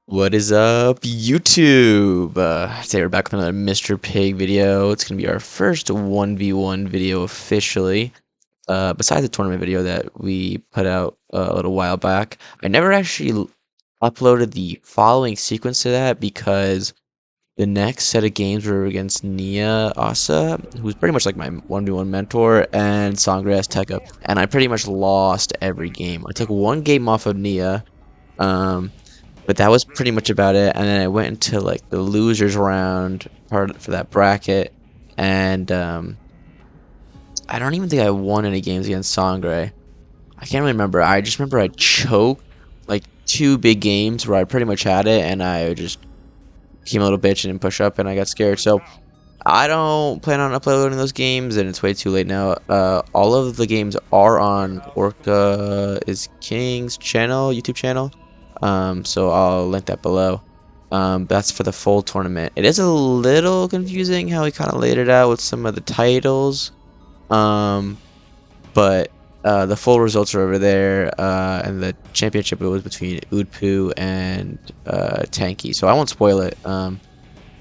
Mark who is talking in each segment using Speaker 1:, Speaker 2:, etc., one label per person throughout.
Speaker 1: What is up, YouTube? Today we're back with another Mr. Pig video. It's gonna be our first 1v1 video officially. Besides the tournament video that we put out a little while back, I never actually uploaded the following sequence to that because the next set of games were against Nia Asa, who's pretty much like my 1v1 mentor, and Sangre Azteca, and I pretty much lost every game. I took one game off of Nia. Um, but that was pretty much about it. And then I went into like the losers round part for that bracket, and I don't even think I won any games against Sangre. I can't really remember. I just remember I choked like two big games where I pretty much had it, and I just became a little bitch and didn't push up, and I got scared. So I don't plan on uploading those games, and it's way too late now. All of the games are on Orca is King's channel, YouTube channel. So I'll link that below. That's for the full tournament. It is a little confusing how he kind of laid it out with some of the titles. But the full results are over there. And the championship, it was between Udpu and Tanky. So I won't spoil it.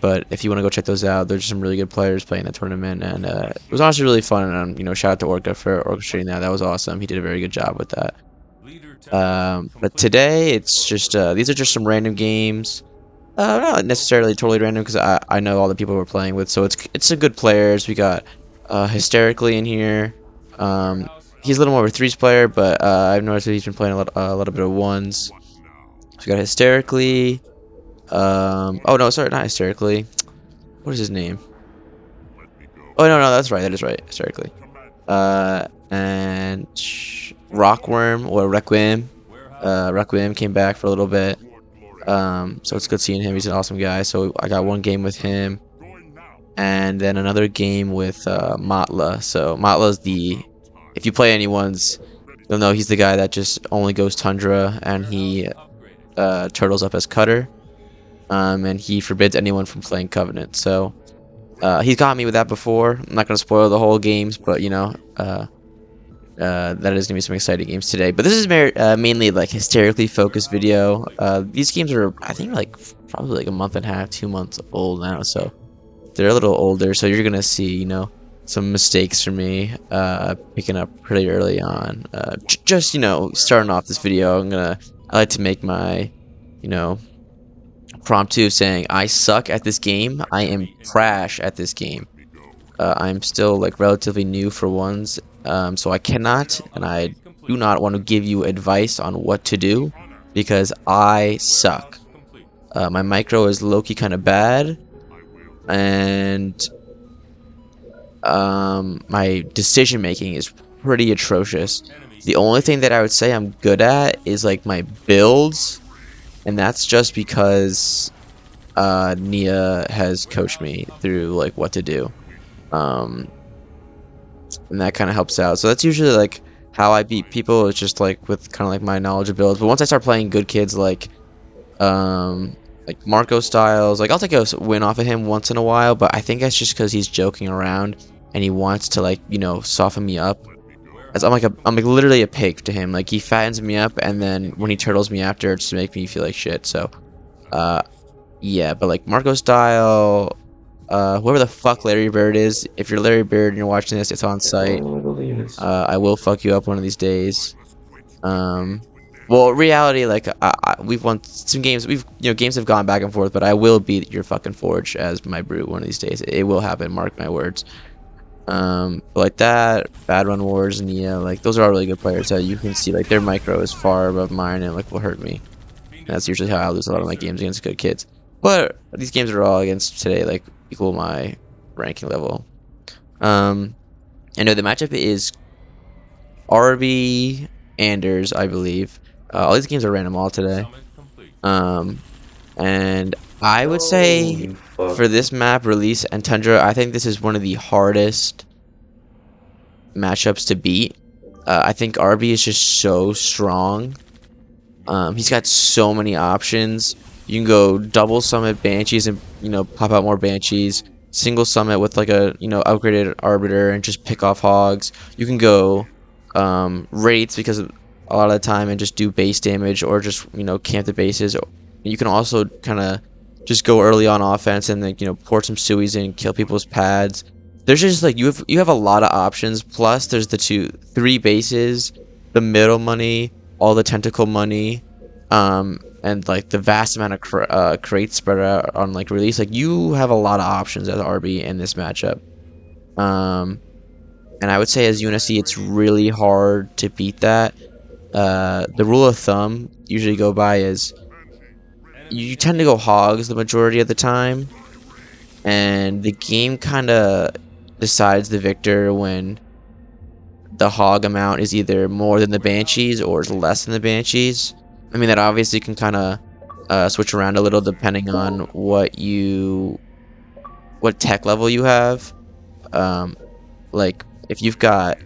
Speaker 1: But if you want to go check those out, there's some really good players playing that tournament, and it was honestly really fun. And shout out to Orca for orchestrating that. That was awesome. He did a very good job with that. But today it's just these are just some random games. Not necessarily totally random because I know all the people we're playing with, so it's a good players. We got hysterically in here. He's a little more of a threes player, but I've noticed that he's been playing a little bit of ones. So we got hysterically. Oh no, sorry, not hysterically. What is his name? Oh no, that's right. That is right. Hysterically. And Rockworm or Requiem. Requiem came back for a little bit. So it's good seeing him. He's an awesome guy. So I got one game with him, and then another game with Matla. So Matla's if you play anyone's, you'll know he's the guy that just only goes Tundra, and he turtles up as Cutter. And he forbids anyone from playing Covenant. So he's got me with that before. I'm not gonna spoil the whole games, but that is gonna be some exciting games today. But this is mainly like hysterically focused video. These games are, I think, like probably like a month and a half, 2 months old now, so they're a little older. So you're gonna see, some mistakes from me picking up pretty early on. Just starting off this video, I like to make my promptu saying I suck at this game. I am trash at this game. I'm still like relatively new for ones, so I cannot and I do not want to give you advice on what to do because I suck. My micro is low-key kind of bad, and my decision making is pretty atrocious. The only thing that I would say I'm good at is like my builds, and that's just because Nia has coached me through like what to do. And that kind of helps out. So that's usually like how I beat people. It's just like with kind of like my knowledge of builds. But once I start playing good kids like Marco Styles, like I'll take a win off of him once in a while, but I think that's just because he's joking around and he wants to like soften me up. As I'm like literally a pig to him. Like he fattens me up, and then when he turtles me after, it's to make me feel like shit. So yeah, but like Marco Style, whoever the fuck Larry Bird is, if you're Larry Bird and you're watching this, it's on site. I will fuck you up one of these days. Well, reality, like we've won some games. Games have gone back and forth, but I will beat your fucking Forge as my brute one of these days. It will happen. Mark my words. But like that, Bad Run Wars, Nia, like those are all really good players that you can see like their micro is far above mine and like will hurt me. And that's usually how I lose a lot of my games against good kids. But these games are all against today like equal my ranking level. I know the matchup is RB Anders, I believe. All these games are random all today. And I would say for this map, Release and Tundra, I think this is one of the hardest matchups to beat. I think RB is just so strong. He's got so many options. You can go double summit Banshees and pop out more Banshees. Single summit with like a upgraded Arbiter and just pick off hogs. You can go rates because a lot of the time and just do base damage, or just camp the bases, You can also kind of just go early on offense and like pour some suies in, kill people's pads. There's just like you have a lot of options. Plus, there's the three bases, the middle money, all the tentacle money, and like the vast amount of crates spread out on like release. Like you have a lot of options as RB in this matchup. Um, and I would say as UNSC, it's really hard to beat that. The rule of thumb usually go by is you tend to go hogs the majority of the time, and the game kind of decides the victor when the hog amount is either more than the banshees or is less than the banshees. I mean that obviously can kind of switch around a little depending on what tech level you have. Like if you've got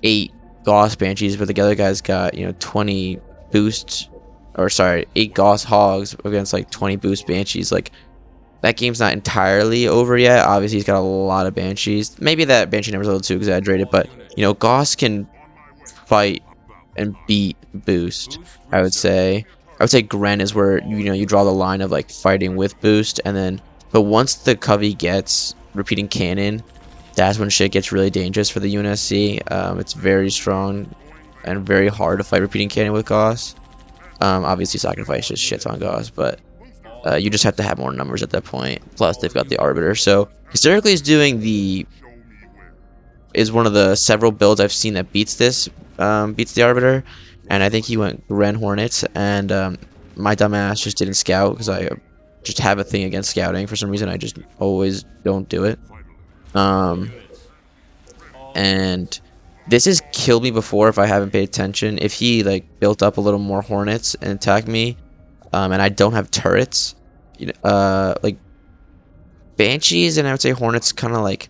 Speaker 1: 8 Gauss banshees, but the other guy's got 20 boost, or sorry, 8 Gauss hogs against like 20 boost banshees, like that game's not entirely over yet. Obviously he's got a lot of banshees. Maybe that banshee number's a little too exaggerated, but Gauss can fight and beat boost. I would say Gren is where you draw the line of like fighting with boost, and then but once the Covey gets repeating cannon, that's when shit gets really dangerous for the UNSC. It's very strong and very hard to fight repeating cannon with Gauss. Obviously sacrifice just shits on Gauss, but you just have to have more numbers at that point. Plus they've got the Arbiter, so hysterically is one of the several builds I've seen that beats the Arbiter, and I think he went Gren Hornets, and my dumbass just didn't scout because I just have a thing against scouting for some reason. I just always don't do it. And this has killed me before if I haven't paid attention. If he like built up a little more Hornets and attacked me, and I don't have turrets, like Banshees and I would say Hornets kind of like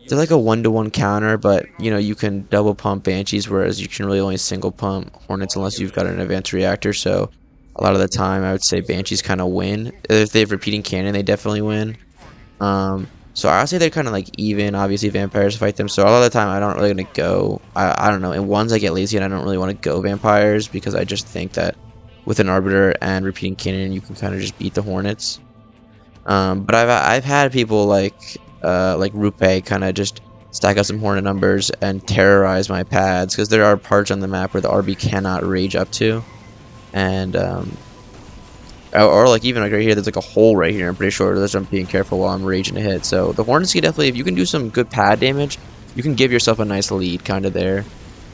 Speaker 1: they're like a 1-to-1 counter, but you can double pump Banshees, whereas you can really only single pump Hornets unless you've got an advanced reactor. So a lot of the time I would say Banshees kind of win. If they have repeating cannon, they definitely win. So I would say they're kind of like even. Obviously vampires fight them, so a lot of the time I don't really gonna go. I don't know. In ones I get lazy and I don't really want to go vampires because I just think that with an Arbiter and repeating cannon you can kind of just beat the Hornets. But I've had people like Rupe kind of just stack up some Hornet numbers and terrorize my pads, because there are parts on the map where the RB cannot rage up to, and or like even like right here there's like a hole right here. I'm pretty sure that's I'm being careful while I'm raging to hit. So the Hornets can definitely, if you can do some good pad damage, you can give yourself a nice lead kind of there,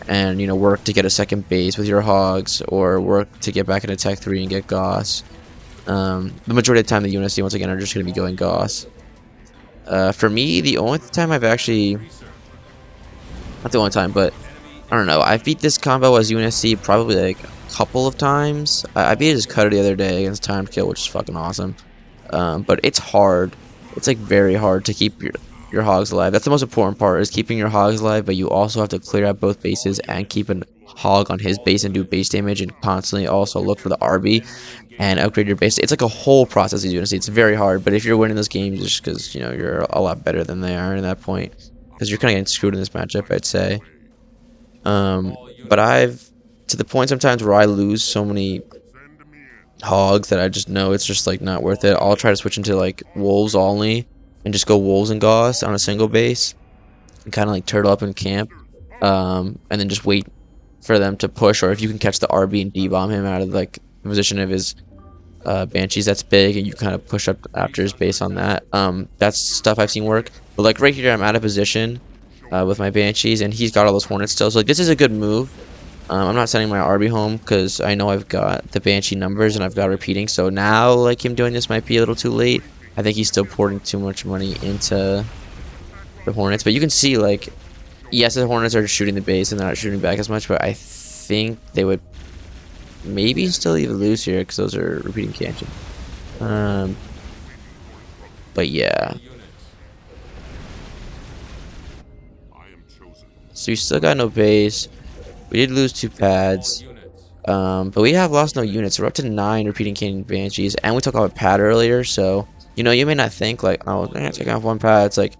Speaker 1: and work to get a second base with your hogs, or work to get back into Tech 3 and get Gauss. The majority of the time the UNSC once again are just going to be going Gauss. For me, the only time I've actually, not the only time, but I don't know, I've beat this combo as UNSC probably like a couple of times. I beat his cutter the other day against Timed Kill, which is fucking awesome. But it's hard. It's like very hard to keep your hogs alive. That's the most important part, is keeping your hogs alive, but you also have to clear out both bases and keep a hog on his base and do base damage, and constantly also look for the RB and upgrade your base. It's like a whole process as you see. It's very hard, but if you're winning those games just because you're a lot better than they are in that point, because you're kind of getting screwed in this matchup, I'd say. But I've to the point sometimes where I lose so many hogs that I just know it's just like not worth it. I'll try to switch into like wolves only and just go wolves and Gauss on a single base and kind of like turtle up in camp, and then just wait for them to push, or if you can catch the RB and D-bomb him out of like the position of his Banshees, that's big, and you kind of push up after his base on that. That's stuff I've seen work. But like right here I'm out of position with my Banshees, and he's got all those Hornets still, so like this is a good move. I'm not sending my RB home because I know I've got the Banshee numbers and I've got repeating, so now like him doing this might be a little too late. I think he's still pouring too much money into the Hornets, but you can see like, yes, the Hornets are shooting the base and they're not shooting back as much, but I think they would maybe still even lose here because those are repeating cannon. But yeah, so you still got no base. We did lose 2 pads, but we have lost no units. We're up to 9 repeating cannon Banshees, and we took off a pad earlier, so you may not think like, oh, I'm gonna take off 1 pad. It's like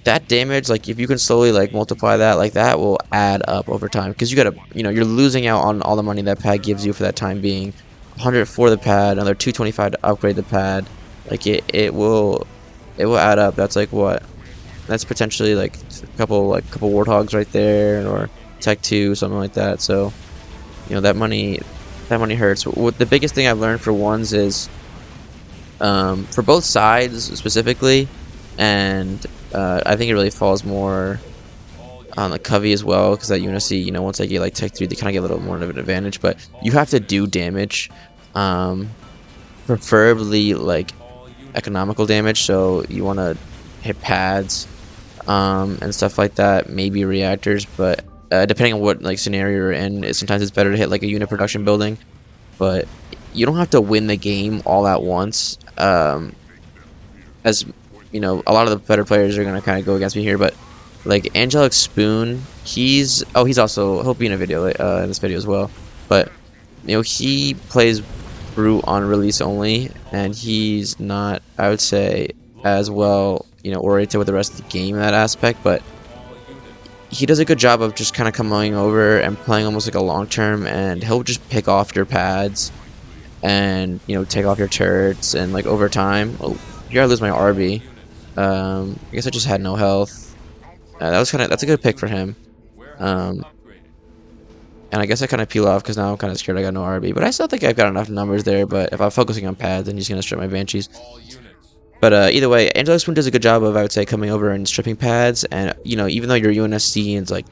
Speaker 1: that damage, like if you can slowly like multiply that, like that will add up over time, because you gotta, you're losing out on all the money that pad gives you for that time being 100 for the pad, another 225 to upgrade the pad. Like it will add up. That's like what? That's potentially like a couple warthogs right there, or tech 2, something like that. So that money hurts. What the biggest thing I've learned for ones is for both sides specifically, and I think it really falls more on the Covey as well, because that Unicy, once they get like tech 3, they kind of get a little more of an advantage. But you have to do damage, um, preferably like economical damage. So you want to hit pads, and stuff like that. Maybe reactors, but depending on what like scenario you're in, sometimes it's better to hit like a unit production building. But you don't have to win the game all at once. As a lot of the better players are gonna kind of go against me here, but like Angelic Spoon, he's also, he'll be in a video in this video as well. But he plays Brute on release only, and he's not, I would say, as well oriented with the rest of the game in that aspect. But he does a good job of just kind of coming over and playing almost like a long term, and he'll just pick off your pads and take off your turrets, and like over time. Oh, here I lose my RB. I guess I just had no health. That's a good pick for him. Um, and I guess I kind of peel off because now I'm kind of scared I got no RB. But I still think I've got enough numbers there. But if I'm focusing on pads, then he's gonna strip my Banshees. But either way, Angelic Spoon does a good job of, I would say, coming over and stripping pads. And even though you're UNSC and it's like,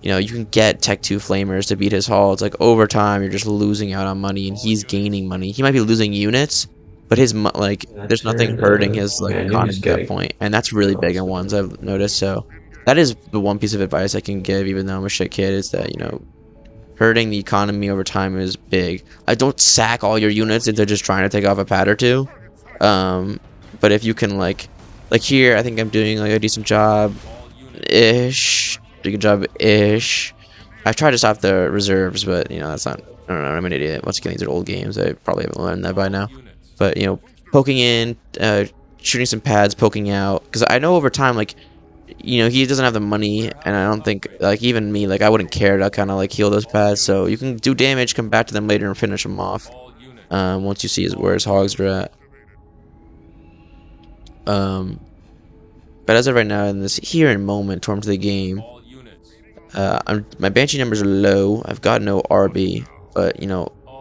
Speaker 1: you can get Tech 2 Flamers to beat his haul. It's like over time you're just losing out on money, and he's gaining money. He might be losing units, but his like there's nothing hurting his like economy at that point, and that's really big in ones, I've noticed. So that is the one piece of advice I can give, even though I'm a shit kid, is that hurting the economy over time is big. I don't sack all your units into just trying to take off a pad or two. But if you can like here, I think I'm doing like a decent job ish. Pretty good job ish. I've tried to stop the reserves, but that's not. I don't know. I'm an idiot. Once again, these are old games. I probably haven't learned that by now. But poking in, shooting some pads, poking out. Because I know over time, like he doesn't have the money, and I don't think like even me, like I wouldn't care to kind of like heal those pads. So you can do damage, come back to them later, and finish them off. Once you see where his hogs are at. But as of right now, in this here and moment terms of the game, my Banshee numbers are low. I've got no RB, but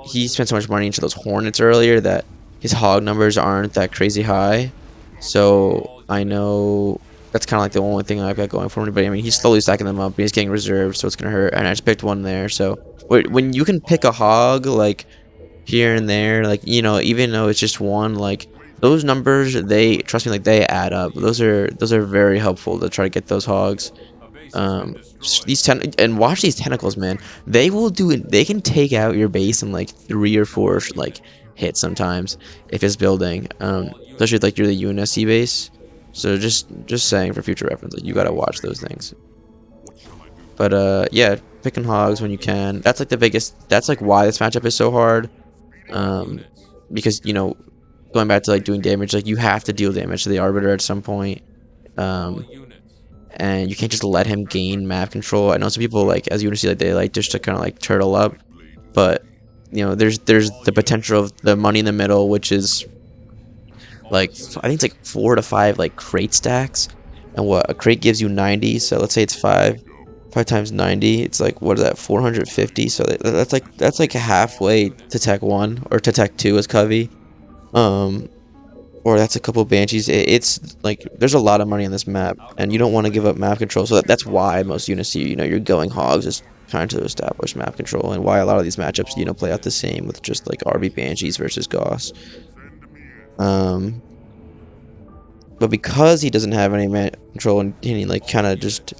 Speaker 1: he spent so much money into those Hornets earlier that his hog numbers aren't that crazy high. So I know that's kind of like the only thing I've got going for me. But I mean, he's slowly stacking them up. But he's getting reserves, so it's gonna hurt. And I just picked one there. So when you can pick a hog like here and there, like even though it's just one, like those numbers, they trust me, like they add up. Those are very helpful to try to get those hogs. And watch these tentacles, man. They will do it. They can take out your base in like 3 or 4 like hits sometimes if it's building. Especially if, like you're the UNSC base. So just saying for future reference, like you gotta watch those things. But yeah, picking hogs when you can. That's like the biggest. That's like why this matchup is so hard. Because going back to like doing damage, like you have to deal damage to the Arbiter at some point. And you can't just let him gain map control. I know some people, like, as you see, like they like just to kind of like turtle up, but there's the potential of the money in the middle, which is like I think it's like 4 to 5 like crate stacks, and what a crate gives you 90. So let's say it's 5 times 90. It's like, what is that, 450? So that's like halfway to Tech 1 or to Tech 2 as Covey. Or that's a couple Banshees. It's like there's a lot of money on this map, and you don't want to give up map control. So that's why most units, you're going hogs, is trying to establish map control, and why a lot of these matchups, play out the same with just like RB Banshees versus Gauss. But because he doesn't have any map control, and he like kind of just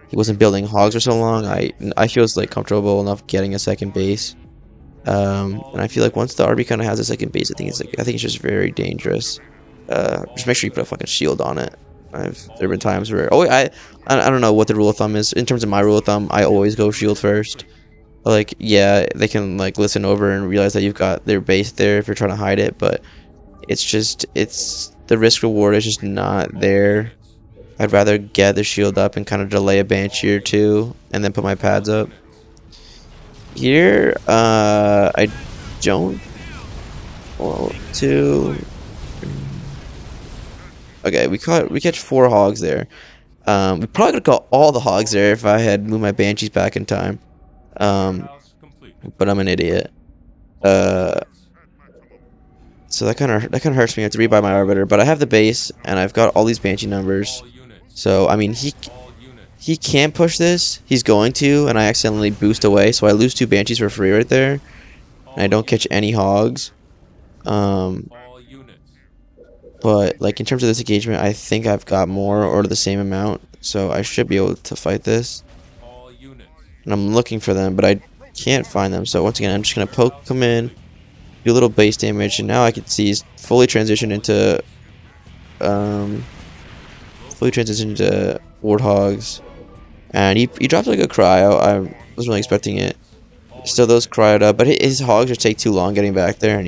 Speaker 1: he wasn't building hogs for so long, I feel like comfortable enough getting a second base. And I feel like once the RB kind of has a second base, I think it's just very dangerous. Just make sure you put a fucking shield on it. There have been times where I don't know what the rule of thumb is. In terms of my rule of thumb, I always go shield first. Like, yeah, they can like listen over and realize that you've got their base there if you're trying to hide it, but it's the risk reward is just not there. I'd rather get the shield up and kind of delay a Banshee or two and then put my pads up. Here, I don't Well, 2. Okay, we catch 4 hogs there. We probably could have caught all the hogs there if I had moved my banshees back in time. Um, but I'm an idiot. Uh, so that kind of hurts me. I have to rebuy my arbiter, but I have the base and I've got all these banshee numbers. So I mean, he can't push this. He's going to, and I accidentally boost away, so I lose 2 banshees for free right there, and I don't catch any hogs. Um, but like in terms of this engagement, I think I've got more or the same amount, so I should be able to fight this. And I'm looking for them, but I can't find them. So once again, I'm just gonna poke them in, do a little base damage, and now I can see he's fully transitioned into warthogs, and he dropped like a cryo. I wasn't really expecting it. Still those cryoed up, but his hogs just take too long getting back there, and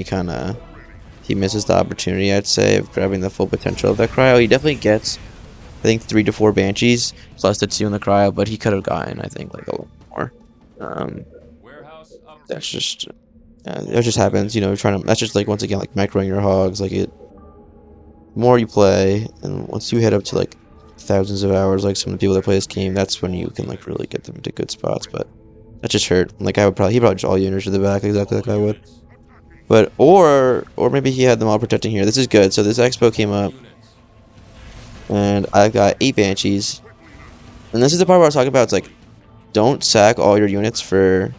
Speaker 1: he misses the opportunity, I'd say, of grabbing the full potential of that cryo. He definitely gets, I think, 3 to 4 banshees plus the 2 in the cryo, but he could have gotten, I think, like a little more. That's just it just happens, you know. That's just like, once again, like microing your hogs. Like, the more you play, and once you head up to like thousands of hours, like some of the people that play this game, that's when you can like really get them into good spots. But that just hurt. Like, he probably just all units to the back exactly like I would. But or maybe he had them all protecting here. This is good. So this expo came up, and I got 8 banshees. And this is the part where I was talking about. It's like, don't sack all your units for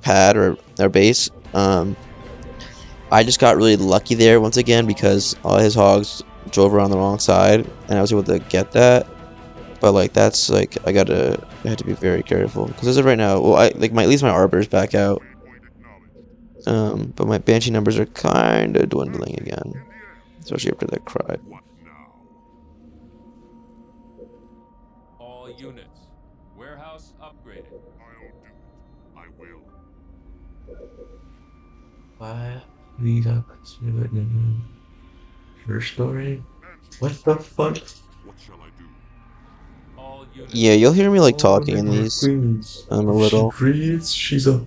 Speaker 1: pad or their base. I just got really lucky there once again because all his hogs drove around the wrong side, and I was able to get that. But like, that's like, I had to be very careful because as of right now, well, at least my arbiter's back out. But my banshee numbers are kind of dwindling again, especially after that cry.
Speaker 2: All units. Warehouse upgraded. I will.
Speaker 3: Why we got her story? What the fuck?
Speaker 2: What shall I do? All units.
Speaker 1: Yeah, you'll hear me like talking in these a little.
Speaker 3: She breathes, she's a.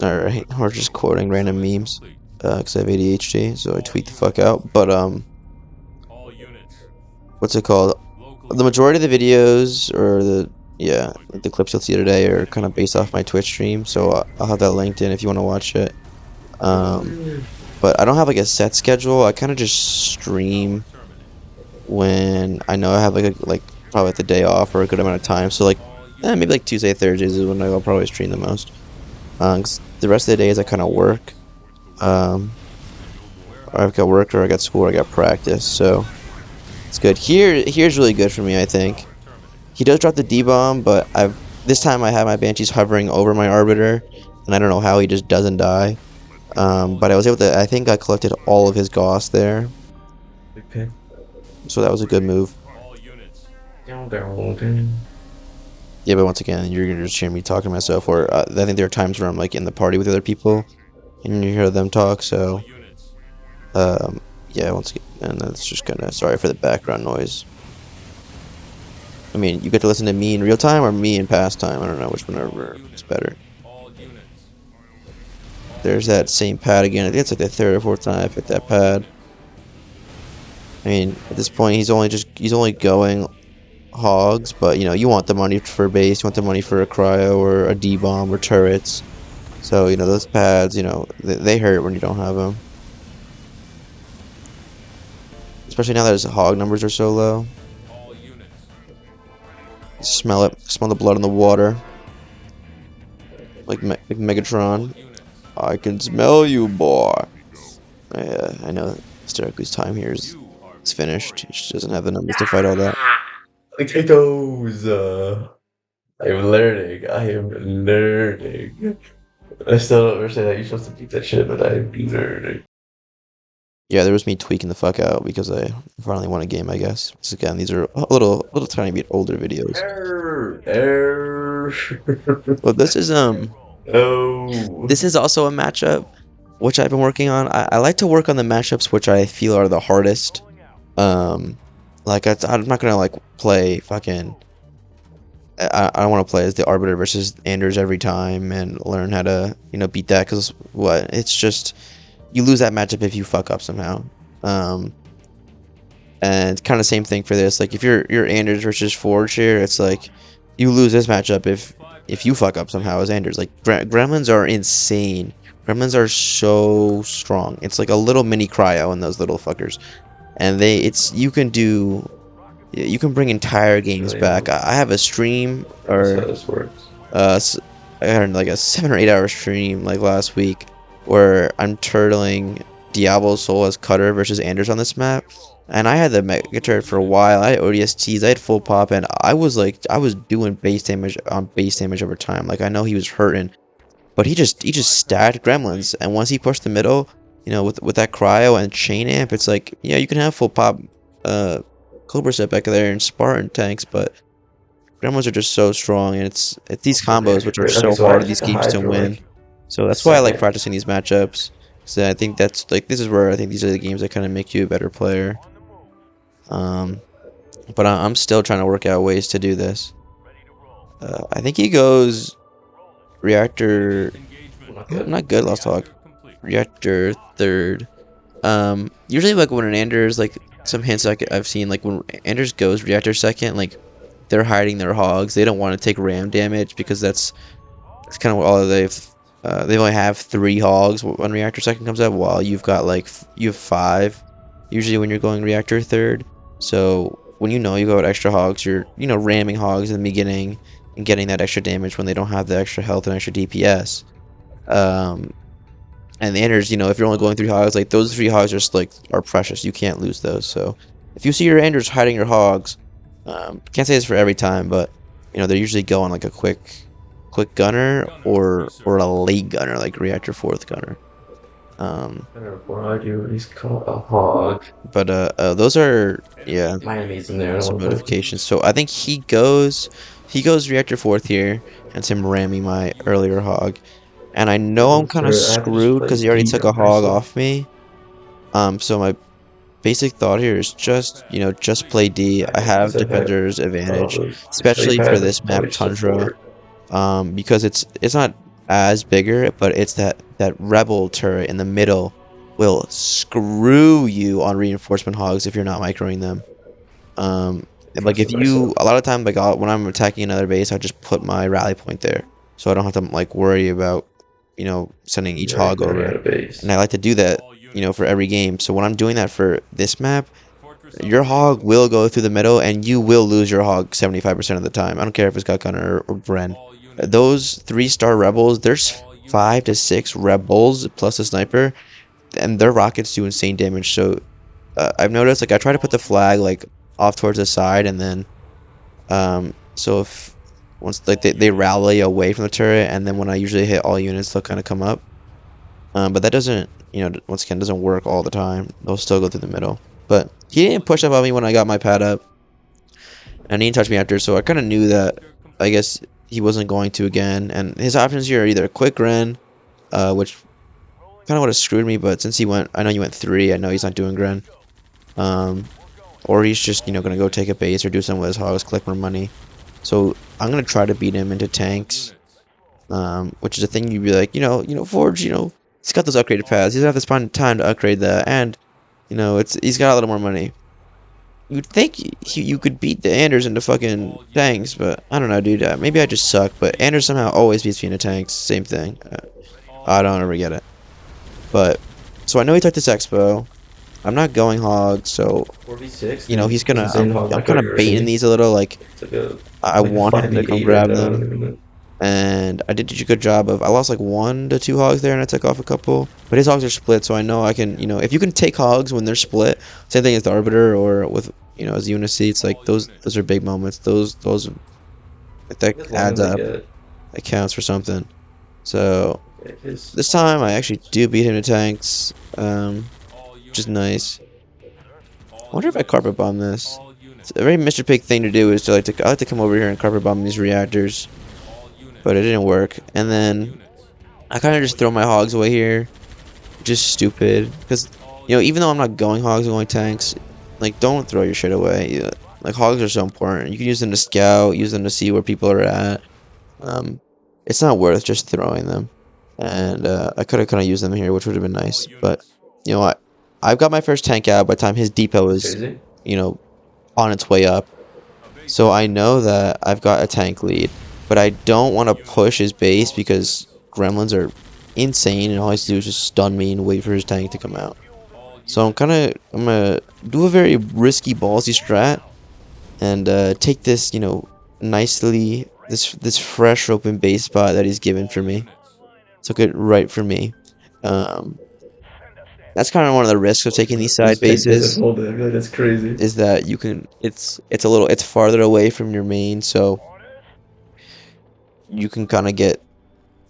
Speaker 1: Alright, or just quoting random memes. Because I have ADHD, so I tweet the fuck out. But,
Speaker 2: All units.
Speaker 1: what's it called? The majority of the videos, or the clips you'll see today are kind of based off my Twitch stream, so I'll have that linked in if you want to watch it. But I don't have like a set schedule. I kind of just stream when I know I have like probably the day off or a good amount of time. So like, maybe like Tuesday, Thursdays is when I'll probably stream the most. 'Cause the rest of the days I kind of work. Or I've got work, or I got school, or I got practice. So it's good. Here's really good for me, I think. He does drop the D-bomb, but this time I have my banshees hovering over my arbiter, and I don't know how he just doesn't die. But I was able to. I think I collected all of his Gauss there.
Speaker 3: Okay.
Speaker 1: So that was a good move. Yeah, but once again, you're gonna just hear me talking to myself. Or I think there are times where I'm like in the party with other people, and you hear them talk. So, yeah, once again, and that's just kinda sorry for the background noise. I mean, you get to listen to me in real time or me in past time. I don't know which one is better. There's that same pad again. I think it's like the 3rd or 4th time I picked that pad. I mean, at this point, he's only going hogs, but you know, you want the money for base, you want the money for a cryo or a D-bomb or turrets. So, you know, those pads, you know, they hurt when you don't have them. Especially now that his hog numbers are so low. Smell it. Smell the blood in the water. Like Megatron. I can smell you, boy. I know Hysterically's time here is finished. She doesn't have the numbers to fight all that.
Speaker 3: Potatoes. I'm learning. I am learning. I still don't understand how you're supposed to beat that shit, but I'm learning.
Speaker 1: Yeah, there was me tweaking the fuck out because I finally won a game, I guess. So again, these are a little tiny bit older videos.
Speaker 3: Error.
Speaker 1: But this is
Speaker 3: Oh.
Speaker 1: this is also a matchup which I've been working on. I like to work on the matchups which I feel are the hardest. Like I'm not gonna like play fucking. I don't want to play as the Arbiter versus Anders every time and learn how to, you know, beat that, because what, it's just you lose that matchup if you fuck up somehow. Um, and kind of same thing for this. Like if you're Anders versus Forge here, it's like you lose this matchup if you fuck up somehow as Anders. Like Gremlins are insane. Gremlins are so strong. It's like a little mini cryo in those little fuckers, and it's you can bring entire games
Speaker 3: Really,
Speaker 1: back. I have a stream
Speaker 3: that's how
Speaker 1: or
Speaker 3: this works.
Speaker 1: I had like a 7 or 8 hour stream like last week where I'm turtling Diablo Soul as Cutter versus Anders on this map. And I had the Mega Turret for a while. I had ODSTs, I had full pop, and I was doing base damage on base damage over time. Like I know he was hurting, but he just stacked Gremlins. And once he pushed the middle, with that cryo and chain amp, it's like yeah, you can have full pop, Cobra set back there and Spartan tanks, but Gremlins are just so strong, and it's these combos which are
Speaker 3: Okay,
Speaker 1: so
Speaker 3: so I
Speaker 1: hard in
Speaker 3: took
Speaker 1: these
Speaker 3: the
Speaker 1: games to
Speaker 3: Hydra
Speaker 1: win.
Speaker 3: like
Speaker 1: So that's why I like
Speaker 3: second.
Speaker 1: practicing these matchups. So I think that's like this is where I think these are the games that kind of make you a better player. Um, but I'm still trying to work out ways to do this. I think he goes reactor.
Speaker 3: Not
Speaker 1: Oh,
Speaker 3: good.
Speaker 1: not good, Lost Hog. Reactor third. Usually like when an Anders like some hints I've seen like when Anders goes reactor second, like they're hiding their hogs. They don't want to take ram damage because that's kind of all they only have 3 hogs when reactor second comes up, while you've got like you have 5 usually when you're going reactor third. So when you go with extra hogs, you're ramming hogs in the beginning and getting that extra damage when they don't have the extra health and extra DPS. Um, and the Anders, if you're only going 3 hogs, like those 3 hogs are precious. You can't lose those. So if you see your Anders hiding your hogs, can't say this for every time, but they're usually going like a quick gunner or a late gunner like reactor fourth gunner. Um,
Speaker 3: Why do he's called a hog?
Speaker 1: but those are yeah
Speaker 3: Miami's in there. I don't
Speaker 1: some
Speaker 3: want to play with him.
Speaker 1: notifications. So I think he goes reactor fourth here, and him ramming my earlier hog. And I know I'm kind of
Speaker 3: I have to just
Speaker 1: screwed
Speaker 3: play
Speaker 1: because he already
Speaker 3: D
Speaker 1: took a
Speaker 3: on
Speaker 1: hog
Speaker 3: myself.
Speaker 1: off me. So my basic thought here is just play D. I have
Speaker 3: Because I've had
Speaker 1: defender's advantage,
Speaker 3: those extra
Speaker 1: especially for
Speaker 3: pads
Speaker 1: this
Speaker 3: of
Speaker 1: map
Speaker 3: probably
Speaker 1: Tundra.
Speaker 3: support.
Speaker 1: Because it's not as bigger, but it's that rebel turret in the middle will screw you on reinforcement hogs if you're not microing them. And, like if
Speaker 3: Trusted myself.
Speaker 1: you a lot of times when I'm attacking another base, I just put my rally point there, so I don't have to like worry about sending each
Speaker 3: You're already
Speaker 1: hog
Speaker 3: running
Speaker 1: over.
Speaker 3: out of base.
Speaker 1: And I like to do that for every game. So when I'm doing that for this map, your hog will go through the middle, and you will lose your hog 75% of the time. I don't care if it's got gunner or Bren. Those 3-star rebels, there's 5 to 6 rebels plus a sniper, and their rockets do insane damage. So I've noticed like I try to put the flag like off towards the side, and then so if once like they rally away from the turret, and then when I usually hit all units, they'll kind of come up. But that doesn't, once again, doesn't work all the time. They'll still go through the middle. But he didn't push up on me when I got my pad up, and he didn't touch me after, so I kind of knew that, I guess, he wasn't going to again. And his options here are either a quick Gren, which kind of would have screwed me, but since I know you went 3, I know he's not doing Gren. Or he's just, gonna go take a base or do something with his hogs, collect more money. So I'm gonna try to beat him into tanks, which is a thing you'd be like, Forge, he's got those upgraded pads. He doesn't have to spend time to upgrade that, and he's got a little more money. You'd think you could beat the Anders into fucking tanks, but I don't know, dude. Maybe I just suck, but Anders somehow always beats me into tanks. Same thing. I don't ever get it. But so I know he took this expo. I'm not going hog, so
Speaker 3: 4v6.
Speaker 1: he's gonna.
Speaker 3: Insane hog
Speaker 1: I'm
Speaker 3: like
Speaker 1: kind of baiting
Speaker 3: already.
Speaker 1: these a little. Like
Speaker 3: It's like a
Speaker 1: I
Speaker 3: like a
Speaker 1: want him to come
Speaker 3: 5v8 right
Speaker 1: grab
Speaker 3: now. I don't
Speaker 1: them.
Speaker 3: even know.
Speaker 1: And I did a good job of. I lost like 1 to 2 hogs there, and I took off a couple. But his hogs are split, so I know I can. If you can take hogs when they're split, same thing as the arbiter or with as Unicy. It's like those are big moments. Those that
Speaker 3: As long
Speaker 1: adds
Speaker 3: as I
Speaker 1: up.
Speaker 3: get
Speaker 1: That counts for something. So
Speaker 3: his
Speaker 1: this time I actually do beat him to tanks, which is nice. I wonder if I carpet bomb this. It's a very Mr. Pig thing to do is to I like to come over here and carpet bomb these reactors, but it didn't work. And then I kind of just throw my hogs away here, just stupid. Because even though I'm not going hogs, I'm going tanks. Like don't throw your shit away. Like hogs are so important. You can use them to scout, use them to see where people are at. It's not worth just throwing them. and I could have kind of used them here, which would have been
Speaker 2: All
Speaker 1: nice. But
Speaker 2: units.
Speaker 1: you know what? I've got my first tank out by the time his depot
Speaker 3: That's
Speaker 1: is,
Speaker 3: crazy.
Speaker 1: you know, on its way up.
Speaker 2: A base
Speaker 1: So I
Speaker 2: is
Speaker 1: know that I've got a tank lead, but I don't want to
Speaker 2: all units.
Speaker 1: push his base
Speaker 2: All
Speaker 1: because
Speaker 2: units.
Speaker 1: gremlins are insane, and all he has to do is just stun me and wait for his tank to come out.
Speaker 2: All
Speaker 1: So
Speaker 2: units.
Speaker 1: I'm gonna do a very risky ballsy strat and take this, nicely this fresh open base spot that he's given for
Speaker 2: All
Speaker 1: me.
Speaker 2: units.
Speaker 1: Took it right for me. Um, that's kind of one of the risks of taking these
Speaker 3: This
Speaker 1: side
Speaker 3: tank doesn't
Speaker 1: bases
Speaker 3: hold it. I feel like that's crazy.
Speaker 1: is that you can it's farther away from your main, so you can kind of get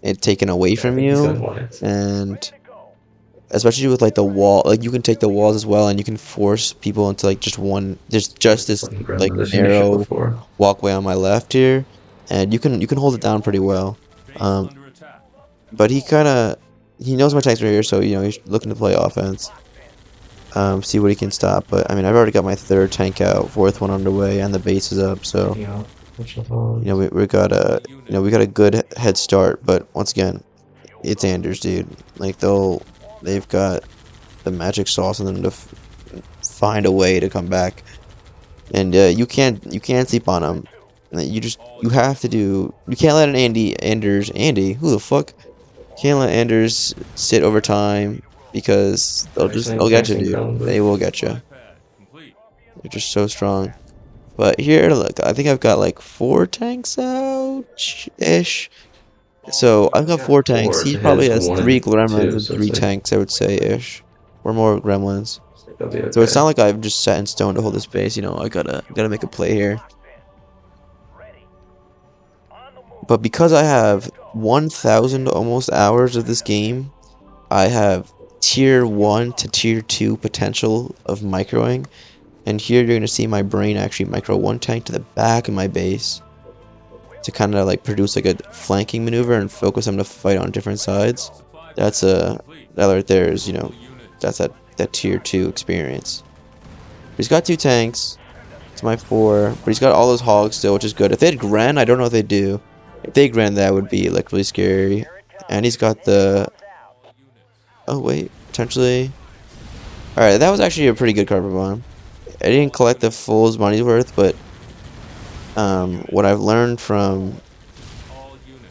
Speaker 1: it taken away
Speaker 3: Yeah, I
Speaker 1: from
Speaker 3: think he's
Speaker 1: you,
Speaker 3: got one.
Speaker 1: and especially with like the wall, like you can take the walls as well, and you can force people into like just
Speaker 3: This
Speaker 1: this
Speaker 3: fucking
Speaker 1: like
Speaker 3: gremlin. I've seen this shit
Speaker 1: narrow
Speaker 3: before.
Speaker 1: walkway on my left here, and you can hold it down pretty well.
Speaker 2: Base
Speaker 1: Um,
Speaker 2: under attack.
Speaker 1: but he knows my tanks are here, so he's looking to play offense. See what he can stop. But I mean, I've already got my third tank out, fourth one underway, and the base is up. So
Speaker 3: Taking out. Which of
Speaker 1: we got
Speaker 2: All
Speaker 1: a
Speaker 2: units.
Speaker 1: we got a good head start. But once again, it's Anders, dude. Like they've got the magic sauce in them to find a way to come back, and you can't sleep on them.
Speaker 2: All
Speaker 1: You have
Speaker 2: units.
Speaker 1: to do. You can't let an Andy, who the fuck? Can't let Anders sit over time because
Speaker 3: Actually,
Speaker 1: they'll get you,
Speaker 3: maxing
Speaker 1: dude.
Speaker 3: gremlin
Speaker 1: They
Speaker 3: boost.
Speaker 1: will get you.
Speaker 2: Supply pad complete.
Speaker 1: They're just so strong. But here, look, I think I've got like four tanks out ish.
Speaker 2: All
Speaker 1: So I've
Speaker 3: He's
Speaker 1: got
Speaker 2: units.
Speaker 3: got
Speaker 1: four tanks.
Speaker 3: four
Speaker 1: He
Speaker 3: to
Speaker 1: probably
Speaker 3: his
Speaker 1: has
Speaker 3: one
Speaker 1: three
Speaker 3: and
Speaker 1: gremlins
Speaker 3: two,
Speaker 1: and
Speaker 3: so it's
Speaker 1: three
Speaker 3: like
Speaker 1: tanks, I would say ish, or more gremlins.
Speaker 3: it'll be
Speaker 1: So it's
Speaker 3: okay.
Speaker 1: not like I've just set in stone to hold this base. I gotta make a play here. But because I have 1,000 almost hours of this game, I have tier 1 to tier 2 potential of microing. And here you're going to see my brain actually micro one tank to the back of my base to kind of like produce like a flanking maneuver and focus them to fight on different sides.
Speaker 2: Supply
Speaker 1: That's
Speaker 2: pad complete.
Speaker 1: that right there is,
Speaker 2: All units.
Speaker 1: that's that tier 2 experience. He's got two tanks. It's my four, but he's got all those hogs still, which is good. If they had Gren, I don't know what they'd do. If they Gren, that would be like really scary. And he's got the
Speaker 2: All units.
Speaker 1: oh wait, potentially. All right, that was actually a pretty good carpet bomb. I didn't
Speaker 2: All
Speaker 1: collect the
Speaker 2: units.
Speaker 1: full money's worth, but
Speaker 2: All units.
Speaker 1: what I've learned from
Speaker 2: All units.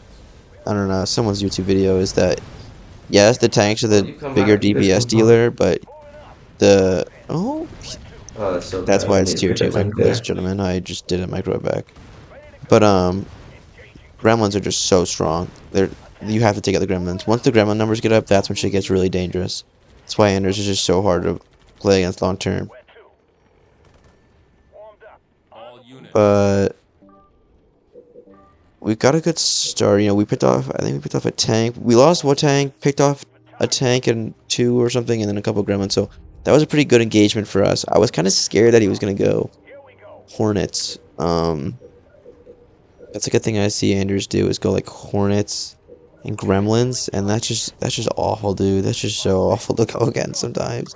Speaker 1: I don't know someone's YouTube video is that yes, the tanks are
Speaker 3: Oh,
Speaker 1: the
Speaker 3: you come
Speaker 1: bigger
Speaker 3: back. You guys
Speaker 1: DPS
Speaker 3: come home.
Speaker 1: dealer, but the
Speaker 3: Oh, that's so
Speaker 1: that's
Speaker 3: bad.
Speaker 1: why
Speaker 3: I
Speaker 1: it's
Speaker 3: need to
Speaker 1: tier
Speaker 3: put
Speaker 1: 2
Speaker 3: that tank
Speaker 1: micro, ladies and
Speaker 3: there.
Speaker 1: gentlemen. I just did a micro back, but gremlins are just so strong. You have to take out the gremlins. Once the gremlin numbers get up, that's when shit gets really dangerous. That's why Anders is just so hard to play against long term.
Speaker 2: All units.
Speaker 1: But we got a good start. We picked off. I think we picked off a tank. We lost one tank, picked off a tank and two or something, and then a couple gremlins. So that was a pretty good engagement for us. I was kind of scared that he was gonna go Hornets. That's a good thing I see Anders do is go like Hornets and Gremlins, and that's just awful, dude. That's just so awful to go against sometimes.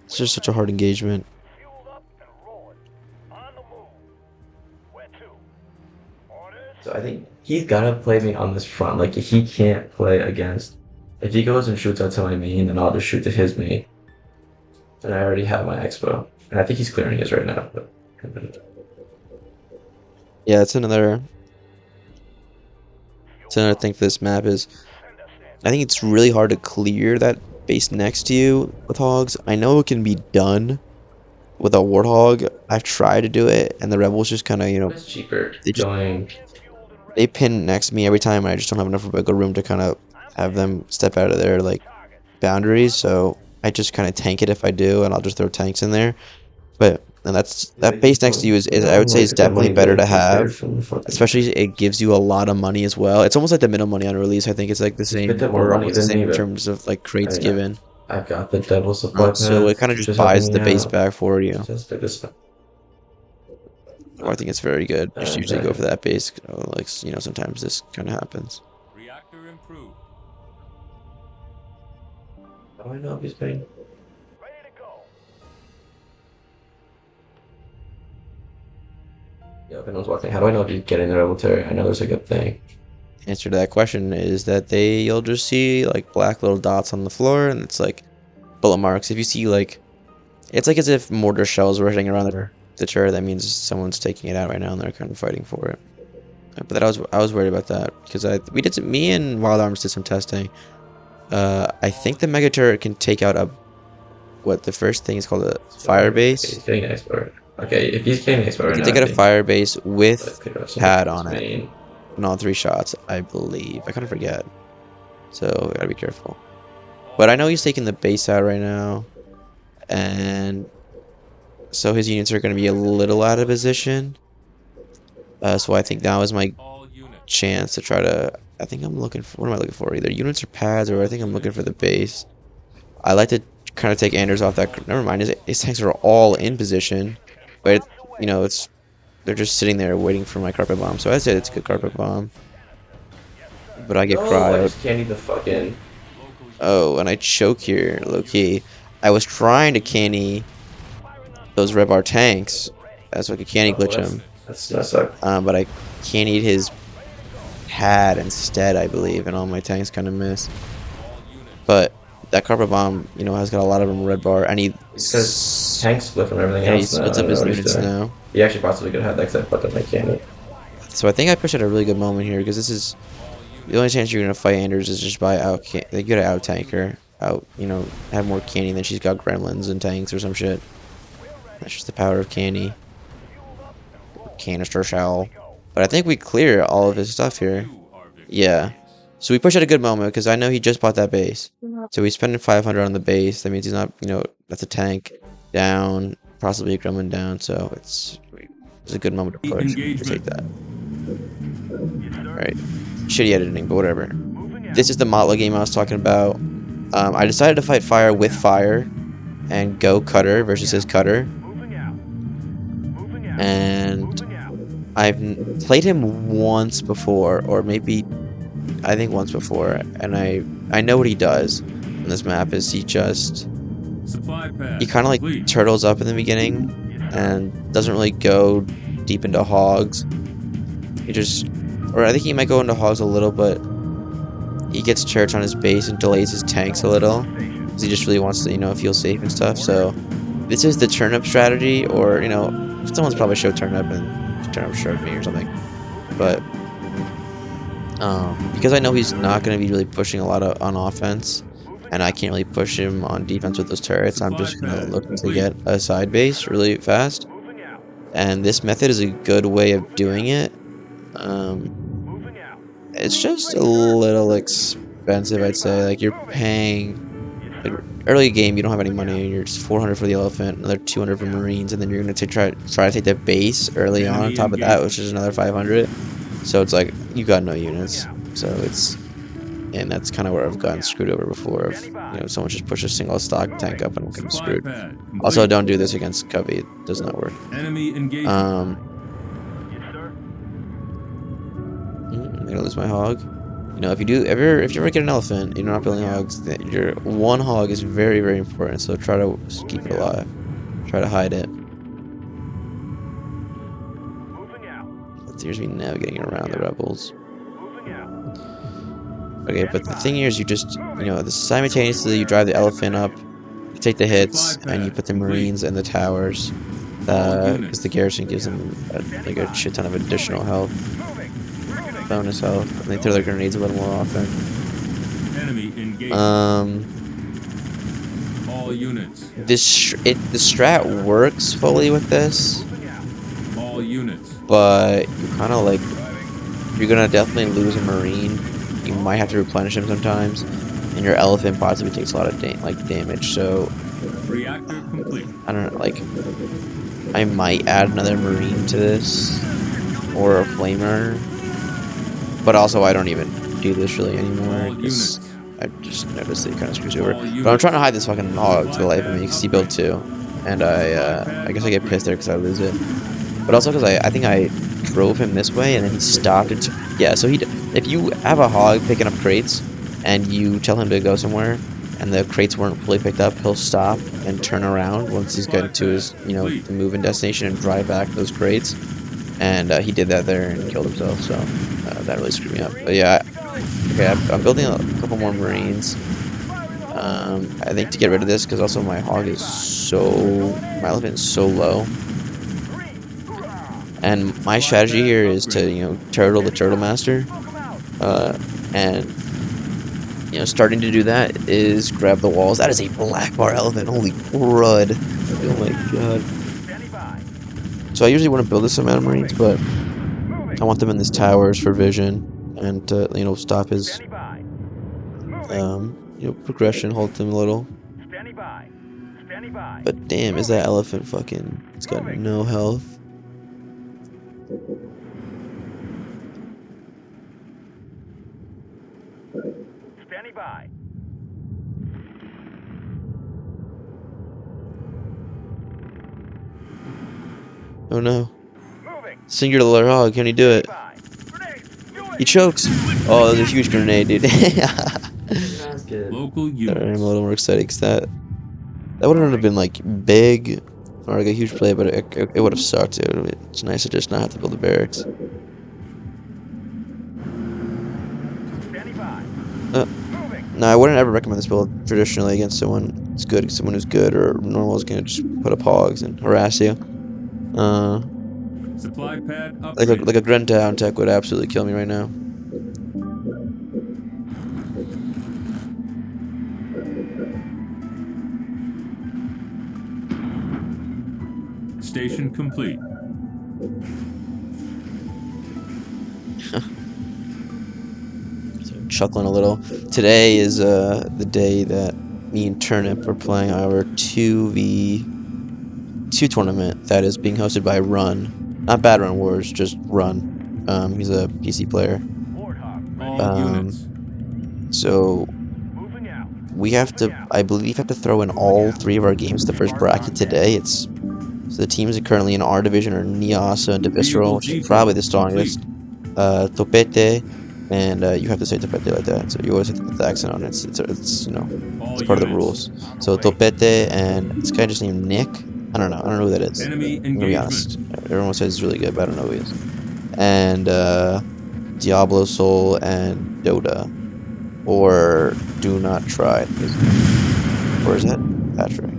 Speaker 1: It's just such a hard engagement.
Speaker 3: So I think he's gotta play me on this front. Like he can't play against. If he goes and shoots out to my main, then I'll just shoot to his main. And I already have my expo, and I think he's clearing his right now. But
Speaker 1: Yeah, it's another thing for this map is I think it's really hard to clear that base next to you with hogs. I know it can be done with a warthog. I've tried to do it, and the rebels just kind of
Speaker 3: it's cheaper
Speaker 1: they just
Speaker 3: going.
Speaker 1: they pin next to me every time, and I just don't have enough wiggle room to kind of have them step out of their like boundaries. So I just kind of tank it if I do, and I'll just throw tanks in there. But and that
Speaker 3: Like,
Speaker 1: base next to you is I
Speaker 3: no,
Speaker 1: would say
Speaker 3: like
Speaker 1: is
Speaker 3: get that
Speaker 1: definitely
Speaker 3: money
Speaker 1: better to
Speaker 3: back. Get
Speaker 1: have.
Speaker 3: cleared from the fucking.
Speaker 1: Especially it gives you a lot of money as well. It's almost like the minimum money on release. I think it's like the
Speaker 3: It's a bit
Speaker 1: same
Speaker 3: more
Speaker 1: or
Speaker 3: money
Speaker 1: almost the
Speaker 3: than
Speaker 1: same
Speaker 3: me,
Speaker 1: in
Speaker 3: but
Speaker 1: terms of like
Speaker 3: I
Speaker 1: crates
Speaker 3: mean,
Speaker 1: given.
Speaker 3: I've got the devil supply
Speaker 1: So it
Speaker 3: pads,
Speaker 1: kind of
Speaker 3: which
Speaker 1: just
Speaker 3: is helping
Speaker 1: buys
Speaker 3: me
Speaker 1: the base
Speaker 3: out.
Speaker 1: back for you.
Speaker 3: Just pick this up.
Speaker 1: I think it's very good. Just
Speaker 3: And
Speaker 1: usually go for that base. Like sometimes this kind of happens.
Speaker 2: Reactor improved.
Speaker 3: how do I know if he's paying? Yeah, if anyone's watching, how do I know if he's getting the rebel terror? I know there's like a thing.
Speaker 1: answer to that question is that you'll just see like black little dots on the floor, and it's like bullet marks. If you see like, it's like as if mortar shells were hitting around the turret. That means someone's taking it out right now, and they're kind of fighting for it. But that I was worried about that because me and Wild Arms did some testing. I think the mega turret can take out the first thing is called a fire base.
Speaker 3: He's getting an expert. Okay, if he's getting an expert
Speaker 1: It
Speaker 3: right
Speaker 1: can
Speaker 3: now,
Speaker 1: take
Speaker 3: I
Speaker 1: out a
Speaker 3: think
Speaker 1: fire base with
Speaker 3: let's pick up some
Speaker 1: pad
Speaker 3: of
Speaker 1: on
Speaker 3: his
Speaker 1: it.
Speaker 3: main.
Speaker 1: In all 3 shots, I believe. I kind of forget. So, gotta be careful. But I know he's taking the base out right now. And so his units are going to be a little out of position. So I think now is my
Speaker 2: All units.
Speaker 1: chance to try to... I think I'm looking for... What am I looking for? Either units or pads, or I think I'm looking for the base. I like to kind of take Anders off that... Never mind, his tanks are all in position. But, you know, they're just sitting there waiting for my carpet bomb. So I said it's a good carpet bomb. But I get
Speaker 3: No, I
Speaker 1: cryoed.
Speaker 3: just can't eat the fucking.
Speaker 1: Oh, and I choke here, low-key. I was trying to canny those red bar tanks. That's like a canny glitch him.
Speaker 3: That sucked.
Speaker 1: But I cannied his pad instead, I believe, and all my tanks kind of missed. But that carpet bomb, you know, has got a lot of them red bar. I need...
Speaker 3: Because tanks split from everything
Speaker 1: Yeah, he
Speaker 3: else now.
Speaker 1: splits
Speaker 3: I
Speaker 1: up
Speaker 3: don't
Speaker 1: his
Speaker 3: know what he's
Speaker 1: units
Speaker 3: doing.
Speaker 1: now.
Speaker 3: He actually possibly could have had that because I fucked up my candy.
Speaker 1: So I think I pushed at a really good moment here, because this is... The only chance you're going to fight Anders is just by you gotta out-tank her. You know, have more candy than she's got gremlins and tanks or some shit. That's just the power of candy. Canister shell. But I think we clear all of his stuff here. Yeah. So we push at a good moment, because I know he just bought that base. So he's spending 500 on the base. That means he's not, you know, that's a tank down, possibly a gremlin down. So it's a good moment to push. To take that. Alright. Shitty editing, but whatever. This is the Motla game I was talking about. I decided to fight fire with fire and go cutter versus his cutter. And I've played him once before, or maybe I think once before, and I know what he does on this map is he kind of like turtles up in the beginning and doesn't really go deep into hogs. Or I think he might go into hogs a little, but he gets turrets on his base and delays his tanks a little because he just really wants to, you know, feel safe and stuff. So this is the turnip strategy, or, you know, someone's probably showed turnip and turnip showed me or something. But because I know he's not going to be really pushing a lot on offense, and I can't really push him on defense with those turrets, I'm just going to look to get a side base really fast. And this method is a good way of doing it. It's just a little expensive, I'd say. Like, you're paying... Like, early game, you don't have any money, and you're just 400 for the elephant, another 200 for marines, and then you're going to try to take the base early on top of that, which is another 500. So it's like, you got no units. So it's... And that's kind of where I've gotten screwed over before. Of, you know, someone just push a single stock tank up and I'm getting screwed. Also, don't do this against Covey. It does not work.
Speaker 2: Enemy engagement.
Speaker 1: I'm gonna lose my hog. You know, if you ever get an elephant, you're not building hogs. Your one hog is very, very important. So try to keep it alive. Try to hide it. Here's me navigating around the rebels. Okay, but the thing here is you just, you know, simultaneously you drive the elephant up, you take the hits, and you put the marines in the towers, because the garrison gives them like a shit ton of additional health, bonus health, and they throw their grenades a little more often.
Speaker 2: Enemy engagement. All units.
Speaker 1: The strat works fully with this,
Speaker 2: All units.
Speaker 1: but you kind of like, you're gonna definitely lose a marine. You might have to replenish him sometimes, and your elephant possibly takes a lot of damage. So
Speaker 2: Reactor complete.
Speaker 1: I don't know, like I might add another marine to this, or a flamer. But also, I don't even do this really anymore because I just noticed that it kind of screws you over. But I'm trying to hide this fucking hog to the life of me because he built 2, and I guess I get pissed there because I lose it. But also because I think I drove him this way and then he stopped. Yeah, so if you have a hog picking up crates and you tell him to go somewhere and the crates weren't fully picked up, he'll stop and turn around once he's getting to his, you know, the move-in destination and drive back those crates. And he did that there and killed himself. So that really screwed me up. But yeah, okay, I'm building a couple more Marines. I think to get rid of this, because also my my elephant is so low. And my strategy here is to, turtle the Turtle Master. And, starting to do that is grab the walls. That is a black bar elephant. Holy crud. Oh my god. So I usually want to build this amount of Marines, but I want them in these towers for vision and to, stop his, progression, hold him a little. But damn, is that elephant fucking... It's got no health.
Speaker 4: Standing by.
Speaker 1: Oh no.
Speaker 4: Moving.
Speaker 1: Singular hog, can he do it? He chokes! Oh, that was a huge grenade, dude.
Speaker 3: That's good.
Speaker 2: Local
Speaker 1: I'm a
Speaker 2: units.
Speaker 1: little more excited because that wouldn't have been like big or like a huge play, but it would have sucked. It's nice to just not have to build the barracks.
Speaker 4: Standing by. Moving.
Speaker 1: No, I wouldn't ever recommend this build traditionally against someone who's good. Someone who's good or normal is gonna just put up hogs and harass you.
Speaker 2: Supply pad
Speaker 1: Like
Speaker 2: upgrade.
Speaker 1: a Grentown tech would absolutely kill me right now.
Speaker 2: Station complete.
Speaker 1: So I'm chuckling a little. Today is the day that me and Turnip are playing our 2v2 tournament that is being hosted by Run. Not Bad Run Wars, just Run. He's a PC player.
Speaker 4: Warthog.
Speaker 2: All units.
Speaker 1: So
Speaker 4: Moving out.
Speaker 1: we have to, I believe, have to throw in all 3 of our games the first bracket today. So the teams that currently in our division are Niasa and Divisceral, which is probably the strongest. Topete, and you have to say Topete like that. So you always have to put the accent on it. It's it's part of the rules. So Topete and this guy just named Nick. I don't know who that is.
Speaker 2: Enemy
Speaker 1: I'm gonna be honest.
Speaker 2: engagement.
Speaker 1: Everyone says he's really good, but I don't know who he is. And Diablo Soul and Dota, or Do Not Try. Or is that Patrick?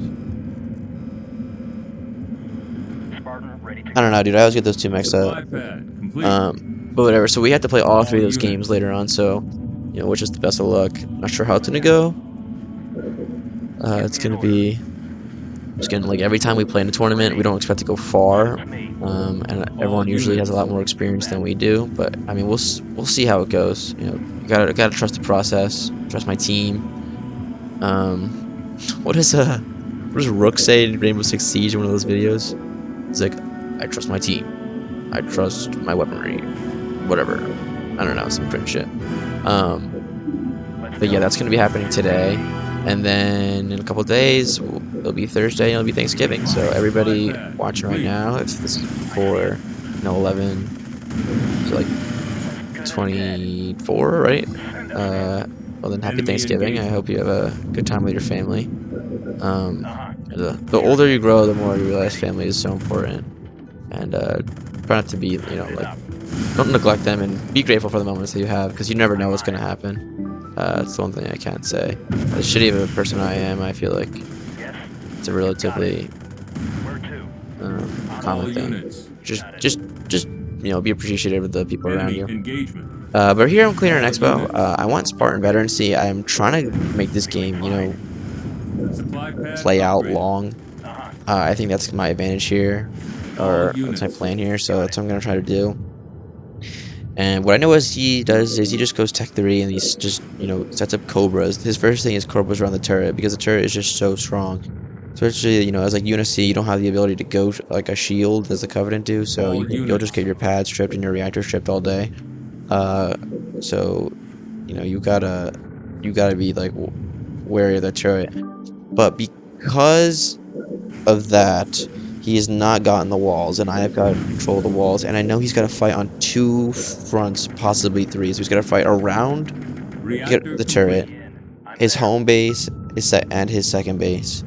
Speaker 4: Spartan ready to
Speaker 1: I don't know, dude. I always get those two mixed up.
Speaker 2: Supply pad complete.
Speaker 1: But whatever. So we have to play all 3 of those games later on. So, which is the best of luck. Not sure how it's gonna go. It's gonna be just gonna like every time we play in a tournament, we don't expect to go far. And everyone usually has a lot more experience than we do. But I mean, we'll see how it goes. You gotta trust the process. Trust my team. What does Rook say in Rainbow Six Siege in one of those videos? It's like, I trust my team. I trust my weaponry. Whatever. I don't know, some cringe shit. But yeah, that's gonna be happening today. And then in a couple days, it'll be Thursday and it'll be Thanksgiving. So everybody watching right now, if this is before 11, so like 24, right? Well then, happy Thanksgiving. I hope you have a good time with your family. The older you grow, the more you realize family is so important. And try not to be, don't neglect them and be grateful for the moments that you have, because you never know what's going to happen. That's the one thing I can't say. As shitty of a person I am, I feel like it's a relatively
Speaker 2: All
Speaker 1: common thing.
Speaker 2: units.
Speaker 1: Just be appreciative of the people around
Speaker 2: Enemy
Speaker 1: you.
Speaker 2: engagement.
Speaker 1: But here I'm clearing an expo. I want Spartan Veterancy. I'm trying to make this game,
Speaker 2: Supply pad
Speaker 1: play out
Speaker 2: upgrade.
Speaker 1: long. I think that's my advantage here, or that's my plan here. So that's what I'm gonna try to do. And what I know he just goes Tech 3 and he's just, sets up Cobras. His first thing is Cobras around the turret, because the turret is just so strong. Especially, as like Unicy, you don't have the ability to go like a shield as the Covenant do, so you'll just get your pads stripped and your reactor stripped all day. So, you gotta be like wary of the turret. But because of that, he has not gotten the walls, and I have got control of the walls, and I know he's got to fight on 2 fronts, possibly 3. So he's got to fight around the turret, his home base, and his second base,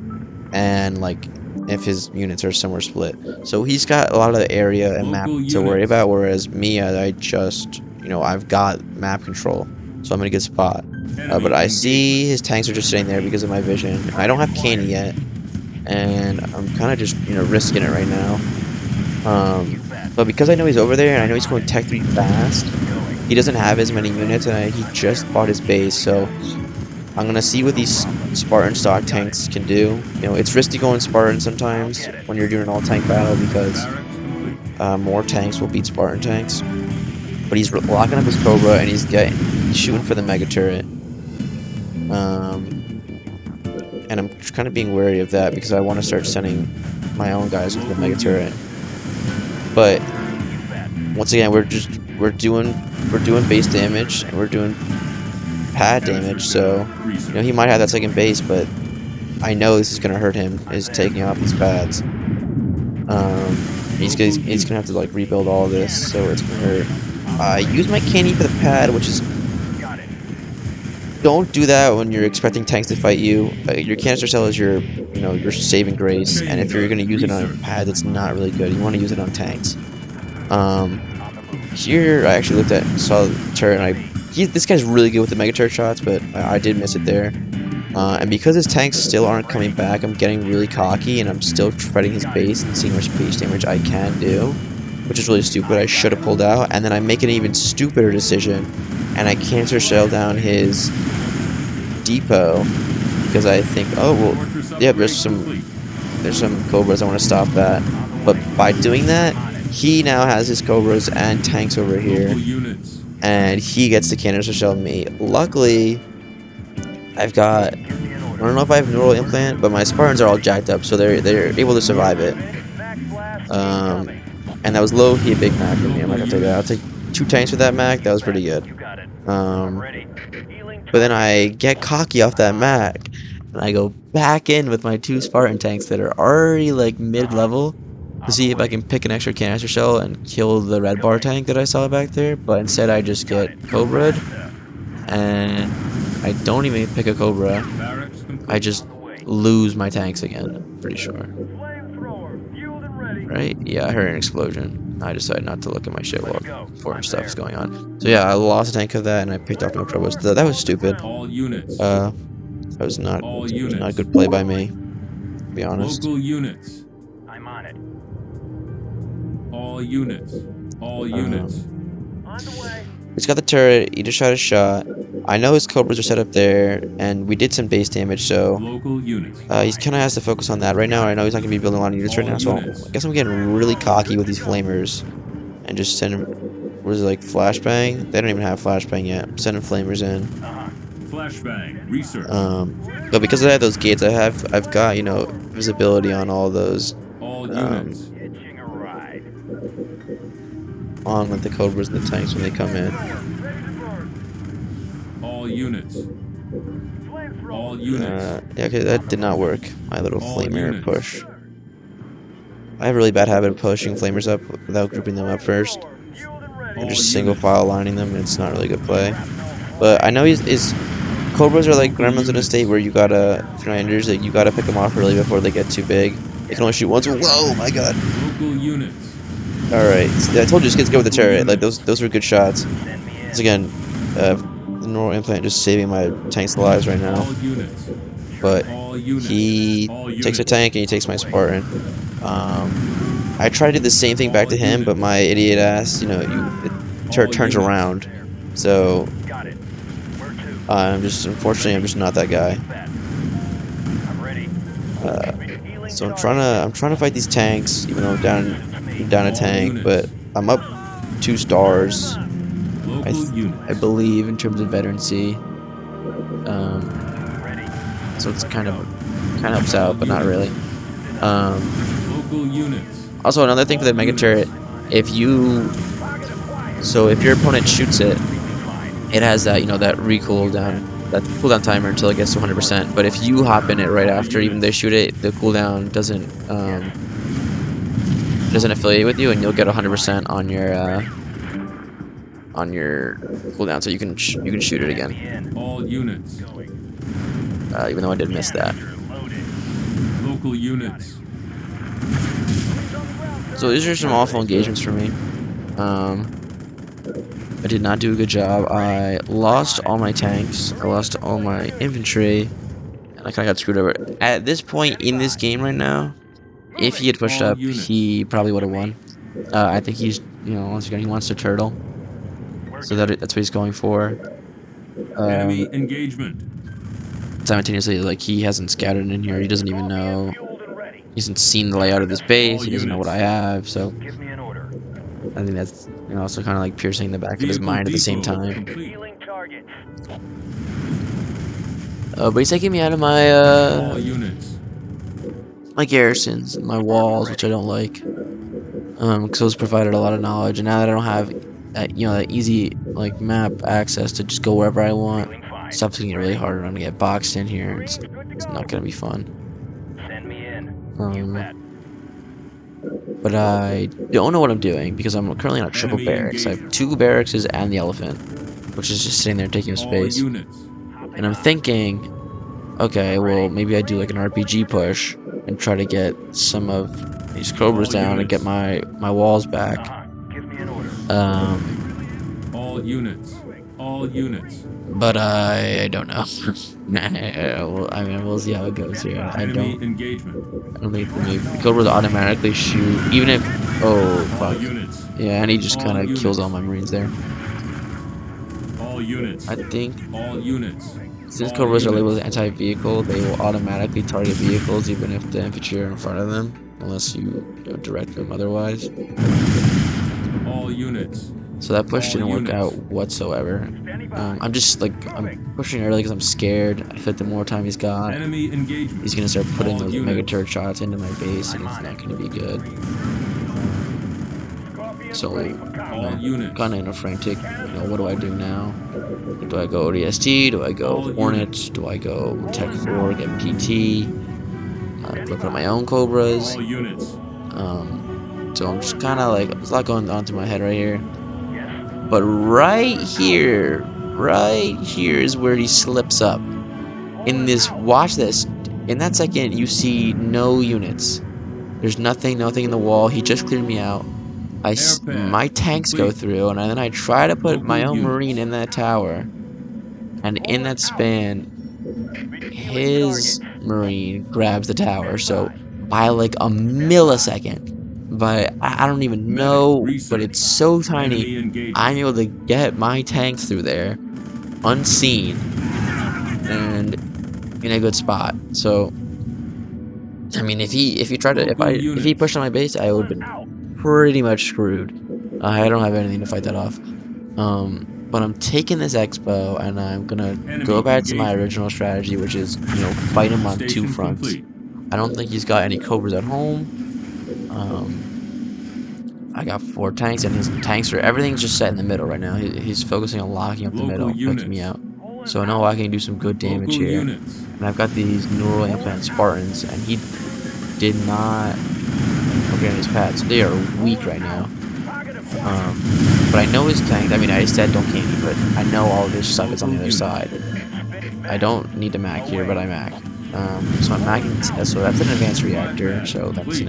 Speaker 1: and like if his units are somewhere split. So he's got a lot of the area and map to worry about, whereas me, I just you know, I've got map control, so I'm in a good spot. But I see his tanks are just sitting there because of my vision. I don't have candy yet, and I'm kind of just, you know, risking it right now. But because I know he's over there and I know he's going Tech 3 fast, he doesn't have as many units, and he just bought his base, so I'm gonna see what these Spartan stock tanks can do. You know, it's risky going Spartan sometimes when you're doing an all-tank battle because more tanks will beat Spartan tanks. But he's locking up his Cobra and he's shooting for the Mega Turret. And I'm kind of being wary of that because I want to start sending my own guys with the Mega Turret. But once again, we're doing base damage and we're doing pad damage, so you know he might have that second base, but I know this is gonna hurt him. Is taking off these pads. He's gonna have to like rebuild all this, so it's gonna hurt. I use my candy for the pad, which is don't do that when you're expecting tanks to fight you. Your canister cell is your saving grace, and if you're gonna use it on a pad, that's not really good. You want to use it on tanks. Here I actually saw the turret, and this guy's really good with the mega turret shots, but I did miss it there. And because his tanks still aren't coming back, I'm getting really cocky, and I'm still treading his base and seeing how much base damage I can do, which is really stupid. I should have pulled out, and then I make an even stupider decision, and I cancer shell down his depot because I think, oh well, yeah, there's some Cobras. I want to stop that, but by doing that, he now has his Cobras and tanks over here, and he gets the canister shell me. Luckily, I don't know if I have neural implant, but my Spartans are all jacked up, so they're able to survive it. And that was low-key a big Mac for me. I'm not gonna take that. I'll take 2 tanks for that Mac. That was pretty good. But then I get cocky off that Mac, and I go back in with my 2 Spartan tanks that are already like mid-level to see if I can pick an extra canister shell and kill the red bar tank that I saw back there. But instead, I just get Cobra'd, and I don't even pick a Cobra. I just lose my tanks again, I'm pretty sure. Right? Yeah, I heard an explosion. I decided not to look at my shit while foreign stuff is going on. So yeah, I lost a tank of that, and I picked off no Cobras. That was stupid. That was not a good play by me, to be honest.
Speaker 2: Local units.
Speaker 4: I'm on it.
Speaker 2: All units. All units.
Speaker 4: On the way.
Speaker 1: He's got the turret. He just shot his shot. I know his Cobras are set up there, and we did some base damage, so
Speaker 2: Local units.
Speaker 1: he kind of has to focus on that right now. I know he's not going to be building a lot of units right now, so I guess I'm getting really cocky with these flamers and just sending, what is it, like flashbang? They don't even have flashbang yet. I'm sending flamers in.
Speaker 2: Flashbang. Research.
Speaker 1: But because I have those gates, I've got, you know, visibility on all those.
Speaker 2: All units.
Speaker 4: Hitching a ride.
Speaker 1: On with the Cobras and the tanks when they come in.
Speaker 2: All units. All units.
Speaker 1: Yeah, okay, that did not work. My little
Speaker 2: All
Speaker 1: flamer
Speaker 2: units.
Speaker 1: push. I have a really bad habit of pushing flamers up without grouping them up first. I'm just single file lining them, and it's not really a good play. But I know his Cobras are like gremlins in a state where you gotta, Fernanders, like you gotta pick them off early before they get too big. They can only shoot once. Whoa, my god.
Speaker 2: Local units.
Speaker 1: Alright, I told you this kid's good with the turret. Like those were good shots. Once again, the neural implant just saving my tank's lives right now.
Speaker 2: All units.
Speaker 1: But
Speaker 2: All units.
Speaker 1: he
Speaker 2: All
Speaker 1: takes a
Speaker 2: units.
Speaker 1: tank and he takes my Spartan. I try to do the same thing back to him, but my idiot ass, you know, it turns around. So
Speaker 4: Got it. Where to?
Speaker 1: unfortunately, I'm just not that guy.
Speaker 4: I'm ready.
Speaker 1: So I'm trying to fight these tanks, even though I'm down a tank, but I'm up 2 stars.
Speaker 2: Local units.
Speaker 1: I believe in terms of veterancy. So it's kind of helps out, but not really.
Speaker 2: Local units.
Speaker 1: Also, another thing for the mega turret, if your opponent shoots it, it has that, you know, that that cooldown timer until it gets to 100%. But if you hop in it right after, even they shoot it, the cooldown doesn't affiliate with you, and you'll get 100% on your cooldown, so you can shoot it again.
Speaker 2: All units.
Speaker 1: Even though I did miss that.
Speaker 2: Local units.
Speaker 1: So these are some awful engagements for me. I did not do a good job. I lost all my tanks. I lost all my infantry. And I kind of got screwed over. At this point in this game right now, if he had pushed
Speaker 2: All
Speaker 1: up,
Speaker 2: units.
Speaker 1: he probably would have won. I think he's, once again, he wants to turtle. So that's what he's going for.
Speaker 2: Enemy engagement.
Speaker 1: Simultaneously, like, he hasn't scouted in here. He doesn't even know.
Speaker 4: Fueled and ready.
Speaker 1: He hasn't seen the layout of this base.
Speaker 2: All
Speaker 1: He doesn't know what I
Speaker 2: units.
Speaker 1: have. So
Speaker 4: Give me an order.
Speaker 1: I think that's, also kind of like piercing the back of his
Speaker 2: Vehicle
Speaker 1: mind at the same
Speaker 2: depot
Speaker 1: time.
Speaker 2: complete.
Speaker 4: Healing targets.
Speaker 1: But he's taking me out of my,
Speaker 2: All units.
Speaker 1: my garrisons, my walls, which I don't like. Because those provided a lot of knowledge, and now that I don't have, that easy like map access to just go wherever I want,
Speaker 4: Feeling fine.
Speaker 1: stuff's gonna get really hard. I'm gonna get boxed in here. It's not gonna be fun.
Speaker 4: Send me in. You bet.
Speaker 1: But I don't know what I'm doing because I'm currently on a triple
Speaker 2: Enemy
Speaker 1: barracks. I have
Speaker 2: engagement.
Speaker 1: 2 barracks and the elephant, which is just sitting there taking up
Speaker 2: All
Speaker 1: space.
Speaker 2: units.
Speaker 1: And I'm thinking, okay, well maybe I do like an RPG push and try to get some of these cobras
Speaker 2: All
Speaker 1: down and
Speaker 2: units.
Speaker 1: get my walls back.
Speaker 4: Give me an order.
Speaker 2: All units. All units.
Speaker 1: But I don't know. Well, I mean, we'll see how it goes here. I
Speaker 2: Enemy
Speaker 1: don't
Speaker 2: engagement.
Speaker 1: think the cobras automatically shoot, even if. Oh
Speaker 2: All
Speaker 1: fuck.
Speaker 2: units.
Speaker 1: Yeah, and he just
Speaker 2: All
Speaker 1: kind of
Speaker 2: units.
Speaker 1: kills all my marines there.
Speaker 2: All units.
Speaker 1: I think
Speaker 2: All units.
Speaker 1: since
Speaker 2: All
Speaker 1: cobras are
Speaker 2: units.
Speaker 1: labeled as anti-vehicle, they will automatically target vehicles even if the infantry are in front of them, unless you direct them otherwise.
Speaker 2: All units.
Speaker 1: So that push
Speaker 2: All
Speaker 1: didn't work
Speaker 2: units.
Speaker 1: out whatsoever. I'm just like, I'm pushing early because I'm scared. I feel like the more time he's got,
Speaker 2: Enemy engagement.
Speaker 1: he's gonna start putting
Speaker 2: All
Speaker 1: those
Speaker 2: units.
Speaker 1: mega turret shots into my base, and it's not gonna be good. So
Speaker 2: All
Speaker 1: I'm
Speaker 2: units.
Speaker 1: kind of in a frantic. What do I do now? Do I go ODST? Do I go
Speaker 2: All
Speaker 1: Hornets? Do I go Tech 4, get PT? Do I put up my own Cobras?
Speaker 2: All units.
Speaker 1: So I'm just kind of like, there's a lot going on through my head right here. But right here is where he slips up. In this, watch this. In that second, you see no units. There's nothing in the wall. He just cleared me out.
Speaker 2: Airpad
Speaker 1: My tanks go
Speaker 2: complete.
Speaker 1: through, and then I try to put
Speaker 2: Local
Speaker 1: my own
Speaker 2: units.
Speaker 1: marine in that tower. And in that span, his marine grabs the tower. So by like a millisecond, but I don't even
Speaker 2: Medic
Speaker 1: know,
Speaker 2: research.
Speaker 1: but it's so
Speaker 2: Enemy
Speaker 1: tiny.
Speaker 2: engagement.
Speaker 1: I'm able to get my tanks through there, unseen, and in a good spot. So, I mean, if he tried to, if he
Speaker 2: Local
Speaker 1: pushed on my base, I would have been pretty much screwed. I don't have anything to fight that off. But I'm taking this expo and I'm gonna go back to my original strategy, which is, fight him on 2
Speaker 2: Station
Speaker 1: fronts.
Speaker 2: complete.
Speaker 1: I don't think he's got any cobras at home. I got 4 tanks, and his tanks everything's just set in the middle right now. He's focusing on locking up the
Speaker 2: Local
Speaker 1: middle, picking me
Speaker 2: units.
Speaker 1: out. So I know I can do some good damage
Speaker 2: Local
Speaker 1: here.
Speaker 2: units.
Speaker 1: And I've got these neural implant Spartans, and he did not program his pads. They are weak right now. But I know his tank. I mean, I said don't candy, but I know all of this stuff is on the other side. I don't need to mac here, but I mac. So I'm macking. So that's an advanced reactor. So that's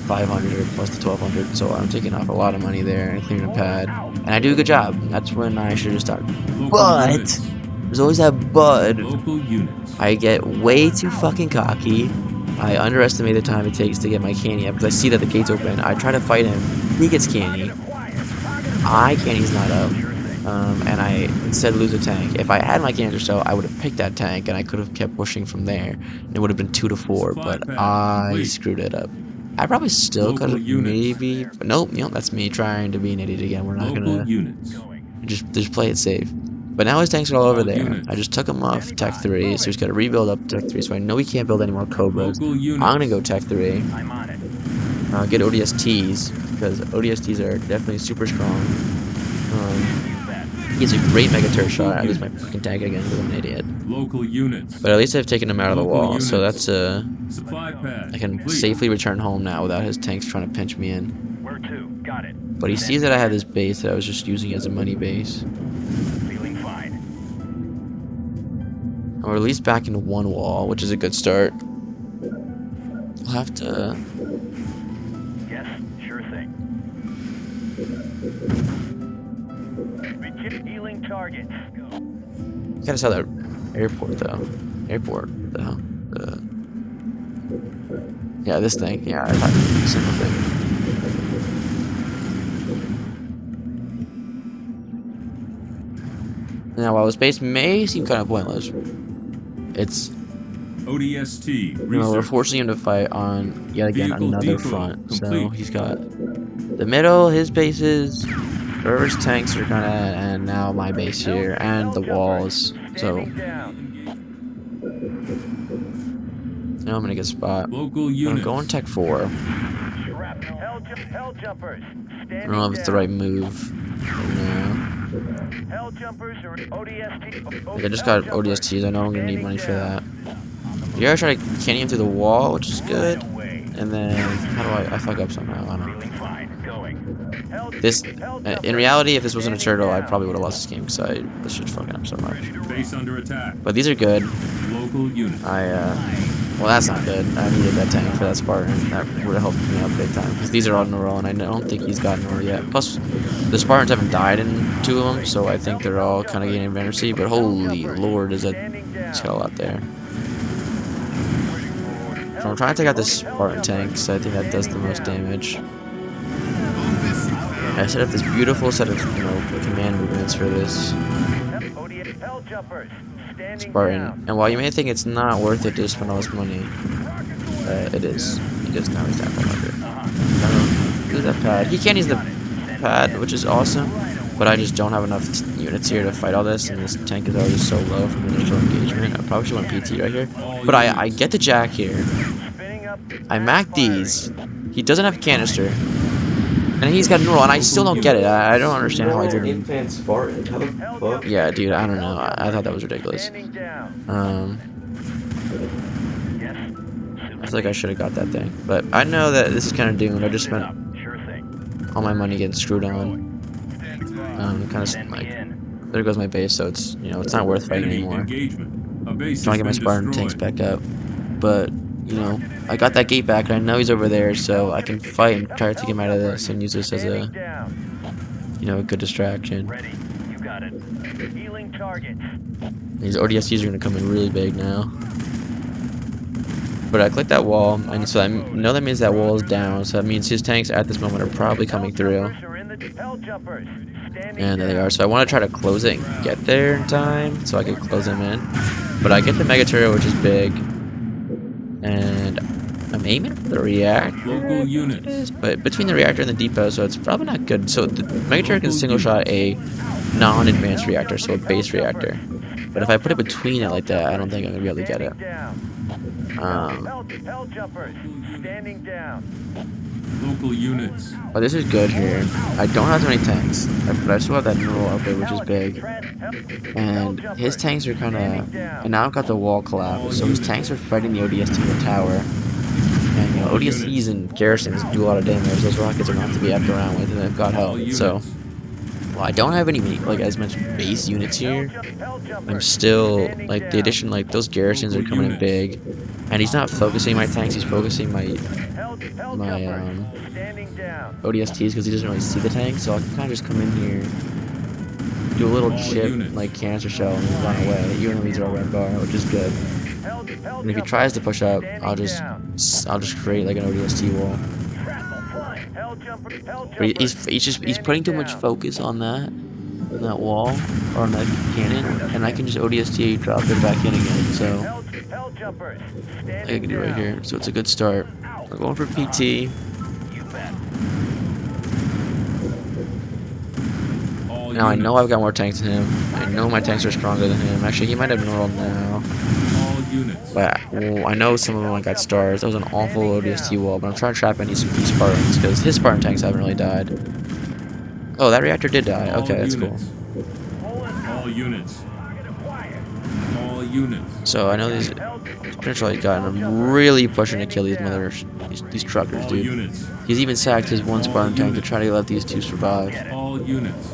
Speaker 1: 500 plus the 1200. So I'm taking off a lot of money there and clearing a pad, and I do a good job. That's when I should have started.
Speaker 2: Local
Speaker 1: But
Speaker 2: units.
Speaker 1: there's always that but.
Speaker 2: Local units.
Speaker 1: I get way too fucking cocky. I underestimate the time it takes to get my candy up because I see that the gate's open. I try to fight him. He gets candy. Candy's not up. And I instead lose a tank. If I had my canister cell, I would have picked that tank and I could have kept pushing from there. And it would have been 2 to 4, but I screwed it up. I probably still could have maybe. But nope, that's me trying to be an idiot again. We're not
Speaker 2: Local
Speaker 1: gonna
Speaker 2: units.
Speaker 1: just play it safe. But now his tanks are all over there.
Speaker 2: Units.
Speaker 1: I just took him off Tech 3, so he's got to rebuild up Tech 3, so I know he can't build any more Cobras.
Speaker 2: Local units.
Speaker 1: I'm going to go Tech 3,
Speaker 4: I'm on it.
Speaker 1: get ODSTs, because ODSTs are definitely super strong. He has a great Mega Turret shot. I lose my fucking tank again because I'm an idiot.
Speaker 2: Local units.
Speaker 1: But at least I've taken him out of the
Speaker 2: Local
Speaker 1: wall, so
Speaker 2: units.
Speaker 1: that's,
Speaker 2: Supply pad.
Speaker 1: I can
Speaker 2: complete.
Speaker 1: safely return home now without his tanks trying to pinch me in.
Speaker 4: Where to? Got it.
Speaker 1: But he sees that I have this base that I was just using as a money base.
Speaker 4: Feeling fine.
Speaker 1: Or at least back into 1 wall, which is a good start. I'll have to...
Speaker 4: Yes, sure thing. Healing targets.
Speaker 1: Kind of saw that airport though. Airport. What the hell? Yeah, this thing. Yeah, I thought it was a simple thing. Now, while space may seem kind of pointless, it's
Speaker 2: ODST.
Speaker 1: we're
Speaker 2: Research.
Speaker 1: forcing him to fight on yet again
Speaker 2: Vehicle
Speaker 1: another
Speaker 2: depot
Speaker 1: front. So
Speaker 2: complete.
Speaker 1: he's got the middle, his bases, wherever's tanks are kinda, and now my base here, and the walls. So
Speaker 4: Standing down.
Speaker 1: now I'm in a good spot.
Speaker 2: Local
Speaker 1: I'm
Speaker 2: units.
Speaker 1: going Tech 4.
Speaker 4: Hell jumpers.
Speaker 1: I don't know if it's the right move. No.
Speaker 4: Hell jumpers or ODST.
Speaker 1: Like I just got ODSTs. I know I'm gonna need money for that. You gotta try to canyon him through the wall, which is good. And then how do I fuck up somehow? I don't know.
Speaker 4: Feeling fine. Going.
Speaker 1: This, in reality, if this wasn't a turtle, I probably would have lost this game because this shit's fucking up so much.
Speaker 2: Base under attack.
Speaker 1: But these are good.
Speaker 2: Local units.
Speaker 1: Well, that's not good. I needed that tank for that Spartan. That would have helped me out big time. Because these are on a roll, and I don't think he's gotten roll yet. Plus, the Spartans haven't died in 2 of them, so I think they're all kind of getting advantage. But holy lord, is that skull out there. So I'm trying to take out this Spartan tank, because I think that does the most damage. I set up this beautiful set of, command movements for this
Speaker 4: Hell jumpers. Standing
Speaker 1: Spartan.
Speaker 4: down.
Speaker 1: And while you may think it's not worth it to spend all this money, it is. Because now he's down 500. Use that pad. He can't use the pad, which is awesome, but I just don't have enough units here to fight all this, and this tank is already so low from the initial engagement. I probably should want PT right here. But I get the jack here.
Speaker 4: Spinning up.
Speaker 1: I mac these. He doesn't have a canister. And he's got a roll, and I still don't get it. I don't understand how I didn't.
Speaker 3: Infant Spartan. How the fuck?
Speaker 1: Yeah, dude, I don't know. I thought that was ridiculous.
Speaker 4: Standing down. Yes.
Speaker 1: I feel like I should have got that thing. But I know that this is kind of doomed. I just spent
Speaker 4: Sure thing.
Speaker 1: all my money getting screwed on. Kind of
Speaker 4: Send me
Speaker 1: like,
Speaker 4: in.
Speaker 1: there goes my base, so it's, it's not worth fighting
Speaker 2: Enemy
Speaker 1: anymore.
Speaker 2: engagement. A base
Speaker 1: Trying to get my
Speaker 2: has
Speaker 1: Spartan
Speaker 2: been
Speaker 1: tanks
Speaker 2: destroyed.
Speaker 1: back up. But, I got that gate back, and I know he's over there, so I can fight and try to take him out of this and use this as
Speaker 4: Standing
Speaker 1: a,
Speaker 4: down.
Speaker 1: a good distraction.
Speaker 4: Ready. You got it. Healing targets.
Speaker 1: These ODSTs are going to come in really big now. But I clicked that wall, and so I know that means that wall is down, so that means his tanks at this moment are probably coming through.
Speaker 4: Hell jumpers. Standing
Speaker 1: And there they
Speaker 4: down.
Speaker 1: are. So I want to try to close it and get there in time so I can close them in. But I get the Mega Turret, which is big. And I'm aiming for the reactor.
Speaker 2: Local units.
Speaker 1: But between the reactor and the depot, so it's probably not good. So the Mega Turret can single shot a non-advanced reactor, so a base reactor. But if I put it between it like that, I don't think I'm going to be able to get it.
Speaker 4: Hell jumpers. Standing down.
Speaker 2: Local units.
Speaker 1: But this is good here. I don't have so many tanks, but I still have that neural up there, which is big. And his tanks are kind of... And now I've got the wall collapsed, so his tanks are fighting the ODST in the tower. And, ODSTs and garrisons do a lot of damage. Those rockets are not to be effed around with, and they've got help. So, well, I don't have any, like, as much base units here. I'm still, like, the addition, like, those garrisons are coming in big. And he's not focusing my tanks, he's focusing my ODSTs because he doesn't really see the tank, so I can kind of just come in here, do a little chip, like cancer shell, and then run away, even though he's all red bar, which is good. And if he tries to push up, I'll just create like an ODST wall. But he's putting too much focus on that wall or on that cannon, and I can just ODST drop it back in again. So I can do right here. So it's a good start. I'm going for PT. Now I know I've got more tanks than him. I know my tanks are stronger than him. Actually, he might have neural now. But I know some of them got stars. That was an awful ODST wall, but I'm trying to trap any Spartans because his Spartan tanks haven't really died. Oh, that reactor did die. Okay, that's cool.
Speaker 2: All units. All units.
Speaker 1: So I know these potentially got, and I'm really pushing to kill these these truckers, dude. He's even sacked his one Spartan tank to try to let these two survive.
Speaker 2: All units.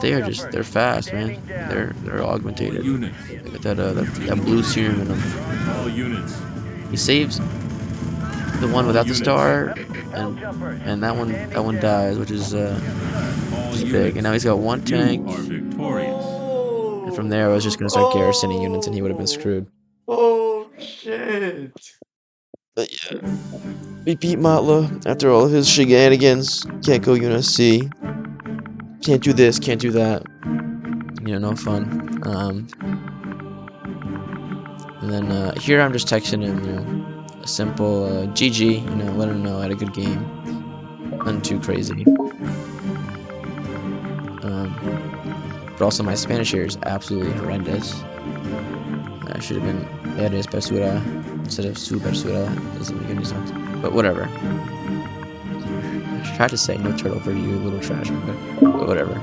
Speaker 1: They're fast, man. They're augmented. They got that blue serum in them.
Speaker 2: All units.
Speaker 1: He saves the one without the star, and that one dies, which is big. And now he's got one tank.
Speaker 2: Victorious.
Speaker 1: And from there, I was just gonna start garrisoning units, and he would have been screwed.
Speaker 3: Oh shit!
Speaker 1: But yeah, we beat Matla after all of his shenanigans. Can't go Unit C. Can't do this. Can't do that. No fun. And then here I'm just texting him, a simple GG. Let him know I had a good game. Nothing too crazy. But also my Spanish here is absolutely horrendous. I should have been eres basura instead of su basura. Doesn't make any sense. But whatever. I tried to say no turtle for you, little trash, but whatever.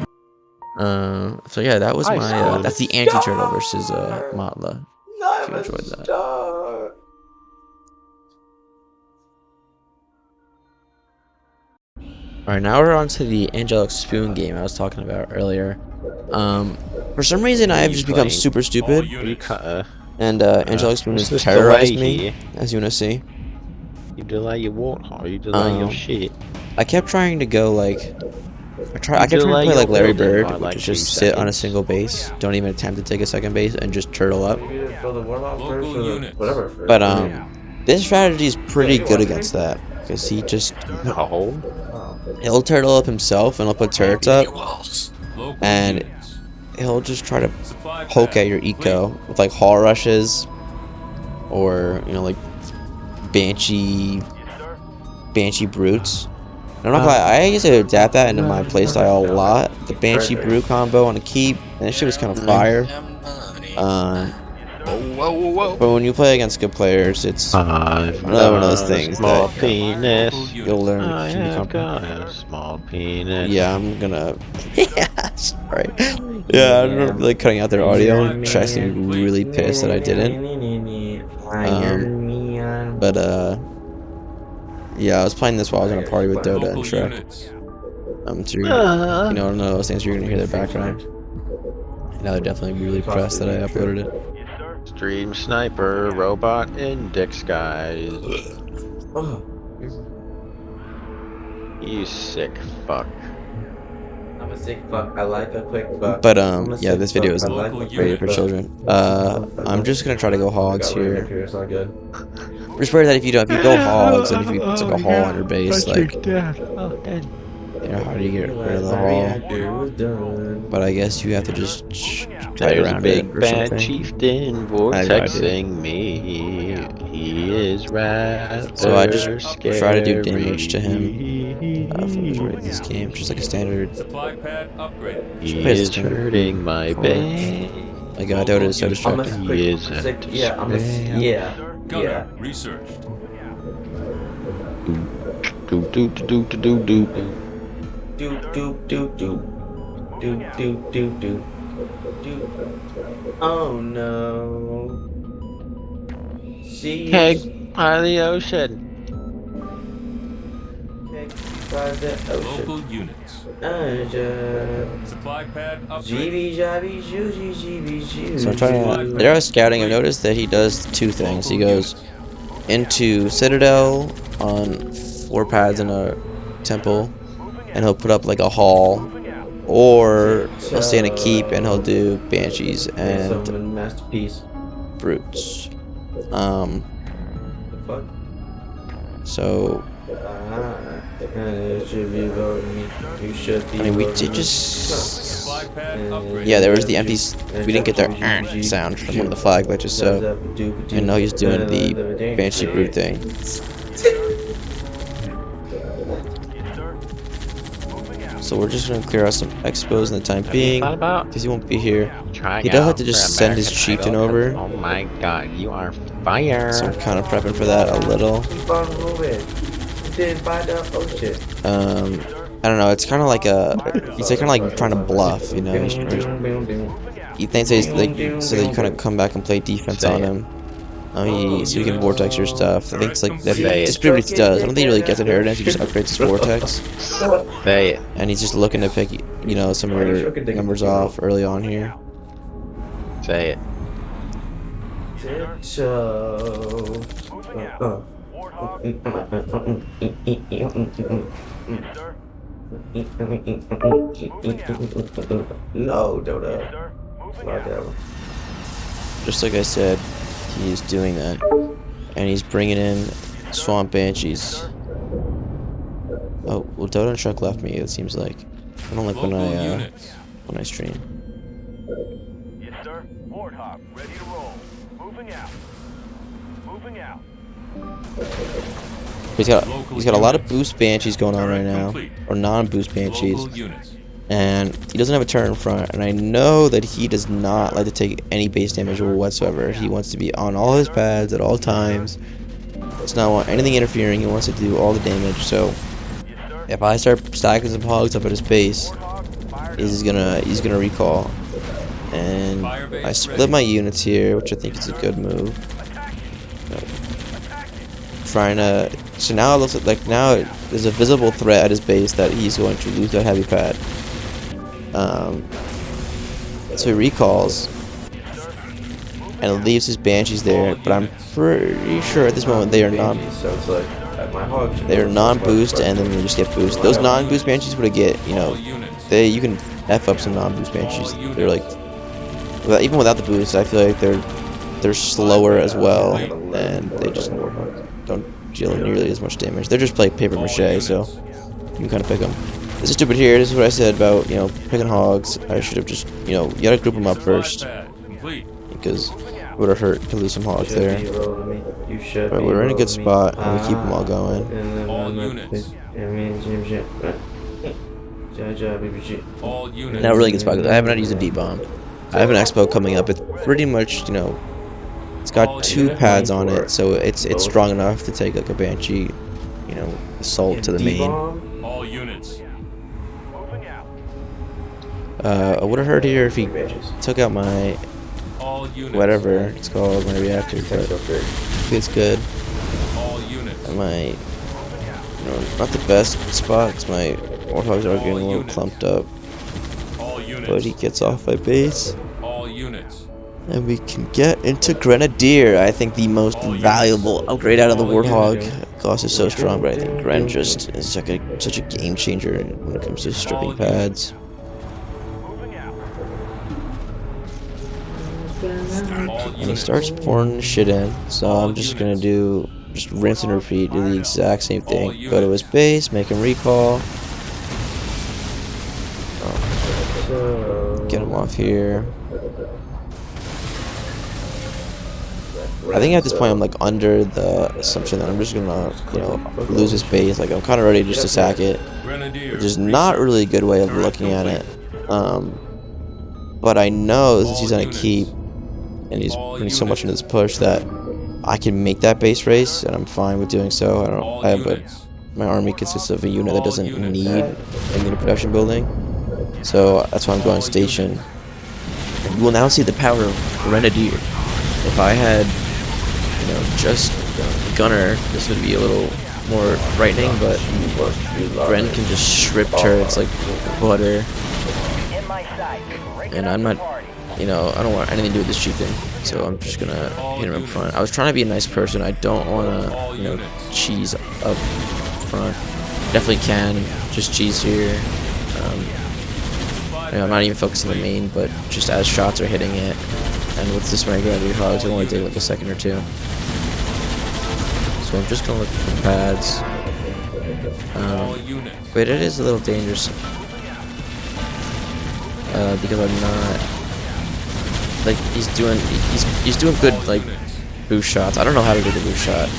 Speaker 1: So yeah, that was my that's the anti-turtle versus Matla. If you enjoyed that. Alright, now we're on to the angelic spoon game I was talking about earlier. For some reason I've just become super stupid. And angelic spoon has terrorized me, as you wanna see.
Speaker 5: You delay your warthog, you delay your shit.
Speaker 1: I kept trying to go like I kept trying to play like Larry Bird, which is just sit on a single base, don't even attempt to take a second base, and just turtle up. But this strategy is pretty good against that, because he just he'll turtle up himself and he'll put turrets up, and he'll just try to poke at your eco with like hall rushes, or like banshee brutes. I'm not gonna lie, I used to adapt that into my playstyle a lot. The Banshee Brew combo on a keep, and that shit was kind of fire. But when you play against good players, it's another one of those things
Speaker 5: small
Speaker 1: that
Speaker 5: penis.
Speaker 1: You'll learn.
Speaker 5: I have got a small penis.
Speaker 1: Yeah, I'm gonna. Yeah, sorry. Yeah, I remember like cutting out their audio and Chesney really pissed that I didn't. Yeah, I was playing this while I was in a party with Dota and Shrek. So one of those things you're gonna hear their background. Now they're definitely really pressed that I uploaded it.
Speaker 5: Stream sniper, robot in disguise. You sick fuck.
Speaker 3: I'm a sick fuck. I like a quick fuck.
Speaker 1: But yeah, this video is rated for children. I'm just gonna try to go hogs here. Just worry that if you go hogs and if you it's like a hall on your base, like how do you get rid of the hall? But I guess you have to just drag
Speaker 5: There's
Speaker 1: around
Speaker 5: a big
Speaker 1: it or
Speaker 5: bad
Speaker 1: something.
Speaker 5: chieftain vortexing me. He is rather
Speaker 1: So I just
Speaker 5: scary.
Speaker 1: try to do damage to him for the majority of this game, just like a standard.
Speaker 2: Supply pad upgraded.
Speaker 5: He is hurting my base.
Speaker 1: My god, Dota is so destructive.
Speaker 5: He is
Speaker 2: Gunner researched.
Speaker 3: Oh no. See.
Speaker 5: Keg by the ocean.
Speaker 3: By the ocean.
Speaker 2: Local units. Supply pad
Speaker 3: GB,
Speaker 2: upgraded.
Speaker 3: GB,
Speaker 1: So I'm trying to. There I was scouting. I noticed that he does two things. He goes into Citadel on 4 pads in a temple, and he'll put up like a hall, or he'll stay in a keep and he'll do banshees and
Speaker 3: masterpiece.
Speaker 1: brutes.
Speaker 3: The fuck?
Speaker 1: So
Speaker 3: You should be.
Speaker 1: I mean, we did just.
Speaker 2: Supply pad upgraded.
Speaker 1: Yeah, there was the empty. We didn't get their sound from one of the flag glitches, so I know he's doing the banshee brute thing. So we're just gonna clear out some expos in the time being, because he won't be here. He does have to just send his chieftain over.
Speaker 5: Oh my god, you are fire.
Speaker 1: So I'm kind of prepping for that a little. I don't know. It's kind of like he's kind of like trying to bluff, He thinks he's like so that you kind of come back and play defense on him. So you can vortex your stuff. I think it's like that's pretty what he does. I don't think he really gets inheritance. He just upgrades his vortex. And he's just looking to pick, some of your numbers off early on here.
Speaker 5: Say it.
Speaker 3: No,
Speaker 4: Yes,
Speaker 3: Dota.
Speaker 4: sir. Moving
Speaker 3: Slow
Speaker 4: out.
Speaker 3: down.
Speaker 1: Just like I said, he's doing that. And he's bringing in Swamp Banshees. Oh, well, Dota and Shrek left me, it seems like. I don't like
Speaker 2: Local units.
Speaker 1: when I stream.
Speaker 4: Yes, sir. Warthog, ready to roll. Moving out. Moving out.
Speaker 1: He's got a lot of
Speaker 2: units.
Speaker 1: boost Banshees going on right
Speaker 2: Turret
Speaker 1: now.
Speaker 2: complete.
Speaker 1: Or non-boost Banshees.
Speaker 2: Local units.
Speaker 1: And he doesn't have a turret in front, and I know that he does not like to take any base damage whatsoever. He wants to be on all his pads at all times. Does not want anything interfering. He wants to do all the damage. So
Speaker 4: Yes, sir.
Speaker 1: if I start stacking some hogs up at his base,
Speaker 4: Warthog, fired
Speaker 1: he's gonna recall. And
Speaker 2: Fire base
Speaker 1: I split
Speaker 2: ready.
Speaker 1: my units here, which I think is a good move.
Speaker 4: Attack it. Attack it.
Speaker 1: Trying to, so now it looks like now there's a visible threat at his base that he's going to lose that heavy pad. So he recalls and leaves his banshees there, but I'm pretty sure at this moment they are not.
Speaker 3: So it's like at my hog.
Speaker 1: They're non-boost, and then they just get boost. Those non-boost banshees would get, you know,
Speaker 2: All units.
Speaker 1: you can f up some non-boost banshees. They're like, even without the boost, I feel like they're slower as well, and they just don't deal nearly as much damage. They're just like paper mache, so you can kind of pick them. This is stupid here. This is what I said about, you know, picking hogs. I should have just, you know, you gotta group them up first,
Speaker 2: Pad complete.
Speaker 1: because it would have hurt to lose some hogs there.
Speaker 3: You should.
Speaker 1: But we're in a good spot, and we keep them all going.
Speaker 2: All units. All units.
Speaker 1: Now, really good spot. I haven't had to use a D-bomb. I have an expo coming up. It's pretty much, you know, it's got 2 pads on it, so it's strong enough to take like a banshee, you know, assault to the main.
Speaker 2: All units.
Speaker 4: Moving out.
Speaker 1: I would have hurt here if he took out my
Speaker 2: All units.
Speaker 1: whatever it's called, my reactor, but it's good.
Speaker 2: All units.
Speaker 1: And my, you know, not the best spot, 'cause my warthogs are getting a little clumped up,
Speaker 2: All units.
Speaker 1: but he gets off my base.
Speaker 2: All units.
Speaker 1: And we can get into Grenadier. I think the most valuable upgrade out of the Warthog. Cost is so strong, but I think Gren just is like such a game changer when it comes to stripping pads.
Speaker 4: Moving out.
Speaker 2: All
Speaker 1: And he
Speaker 2: units.
Speaker 1: starts pouring shit in, so I'm just gonna do just rinse and repeat, do the exact same thing. Go to his base, make him recall, get him off here. I think at this point I'm like under the assumption that I'm just gonna, you know, lose his base. Like I'm kind of ready to just attack it,
Speaker 2: Grenadier.
Speaker 1: which is not really a good way of looking at it. But I know since he's on a keep and he's putting so much into this push that I can make that base race, and I'm fine with doing so.
Speaker 2: All
Speaker 1: But
Speaker 2: units.
Speaker 1: my army consists of a unit that doesn't need a unit production building, so that's why I'm going station. And you will now see the power of Grenadier. If I had, you know, just Gunner, this would be a little more frightening, but Gren can just strip turrets like butter,
Speaker 4: In my sight.
Speaker 1: and I'm not, you know, I don't want anything to do with this chieftain, so I'm just gonna hit him in front. I was trying to be a nice person. I don't want to, you know, cheese up front. Definitely can just cheese here. You know, I'm not even focusing on the main, but just as shots are hitting it, and with this many Grenadier hogs, it'll only take like a second or two. So I'm just gonna look for pads.
Speaker 2: All units.
Speaker 1: But it is a little dangerous because I'm not like he's doing good like boost shots. I don't know how to do the boost shot,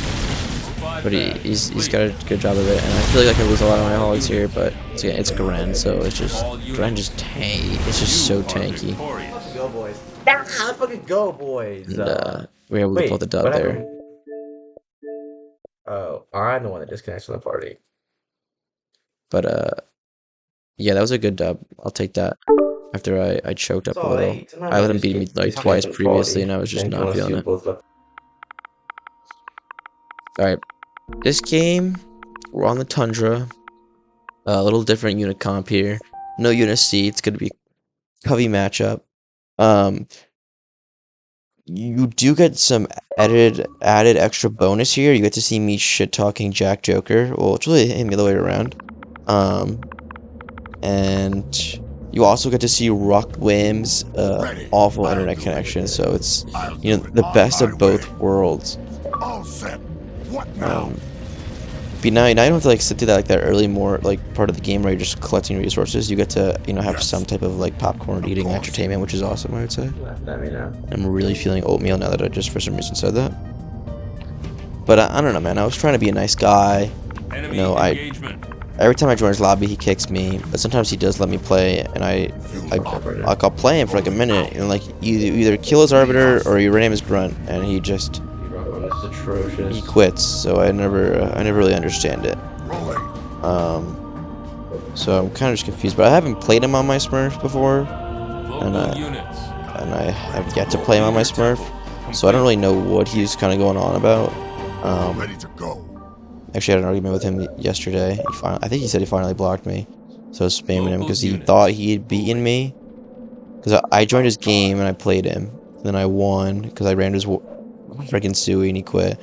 Speaker 1: but he's got a good job of it. And I feel like I can lose a lot of my hogs here, but it's Gren, so it's just Gren just it's just so tanky.
Speaker 2: Victorious.
Speaker 3: Go boys. Let's fucking go boys.
Speaker 1: And we were able to pull the dub
Speaker 3: what
Speaker 1: there.
Speaker 3: happened? Oh, I'm the one that disconnects from the party.
Speaker 1: But yeah, that was a good dub. I'll take that. After I choked up a
Speaker 3: So,
Speaker 1: little.
Speaker 3: hey, tonight
Speaker 1: I let him
Speaker 3: just
Speaker 1: beat me
Speaker 3: keep-
Speaker 1: like
Speaker 3: just
Speaker 1: twice
Speaker 3: keep the
Speaker 1: previously,
Speaker 3: party.
Speaker 1: and I was just
Speaker 3: Thank you,
Speaker 1: not
Speaker 3: unless
Speaker 1: feeling
Speaker 3: you
Speaker 1: it.
Speaker 3: both left.
Speaker 1: Alright, this game, we're on the Tundra. A little different unit comp here. No unit C, it's going to be a Covey matchup. You do get some added extra bonus here. You get to see me shit-talking Jack Joker. Well, it's really him the other way around. and you also get to see Rockwim's awful internet connection. So it's the best of both worlds.
Speaker 6: All set. What now?
Speaker 1: But now you don't have to like sit through that early more like part of the game where you're just collecting resources. You get to have some type of like popcorn eating entertainment, which is awesome, I would say.
Speaker 3: Let me know.
Speaker 1: I'm really feeling oatmeal now that I just for some reason said that. But I don't know, man. I was trying to be a nice guy.
Speaker 2: Enemy engagement.
Speaker 1: Every time I join his lobby, he kicks me. But sometimes he does let me play, and I'll play him for like a minute, and like you either kill his arbiter or you rename his grunt, and he just
Speaker 3: It's atrocious.
Speaker 1: he quits. So I never really understand it.
Speaker 6: Rolling.
Speaker 1: So I'm kind of just confused. But I haven't played him on my Smurf before,
Speaker 2: Local units.
Speaker 1: and I have yet to play him on my Smurf. So I don't really know what he's kind of going on about.
Speaker 6: Ready to go.
Speaker 1: Actually, I had an argument with him yesterday. I think he said he finally blocked me. So I was spamming him because he thought he had beaten me. Because I joined his game and I played him. And then I won because I ran his freaking Suey and he quit.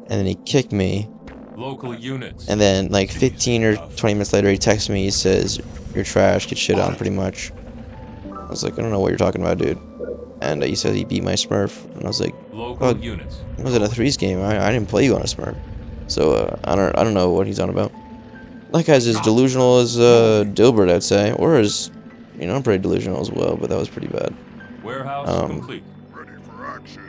Speaker 1: And then he kicked me.
Speaker 2: Local units.
Speaker 1: And then like 15 or 20 minutes later, he texts me. He says, "You're trash. Get shit on," pretty much. I was like, I don't know what you're talking about, dude. And he said he beat my Smurf. And I was like,
Speaker 2: Local units.
Speaker 1: it was in a threes game. I didn't play you on a Smurf. So I don't know what he's on about. That guy's as delusional as Dilbert, I'd say, or as I'm pretty delusional as well. But that was pretty bad.
Speaker 2: Warehouse complete.
Speaker 6: Ready for action.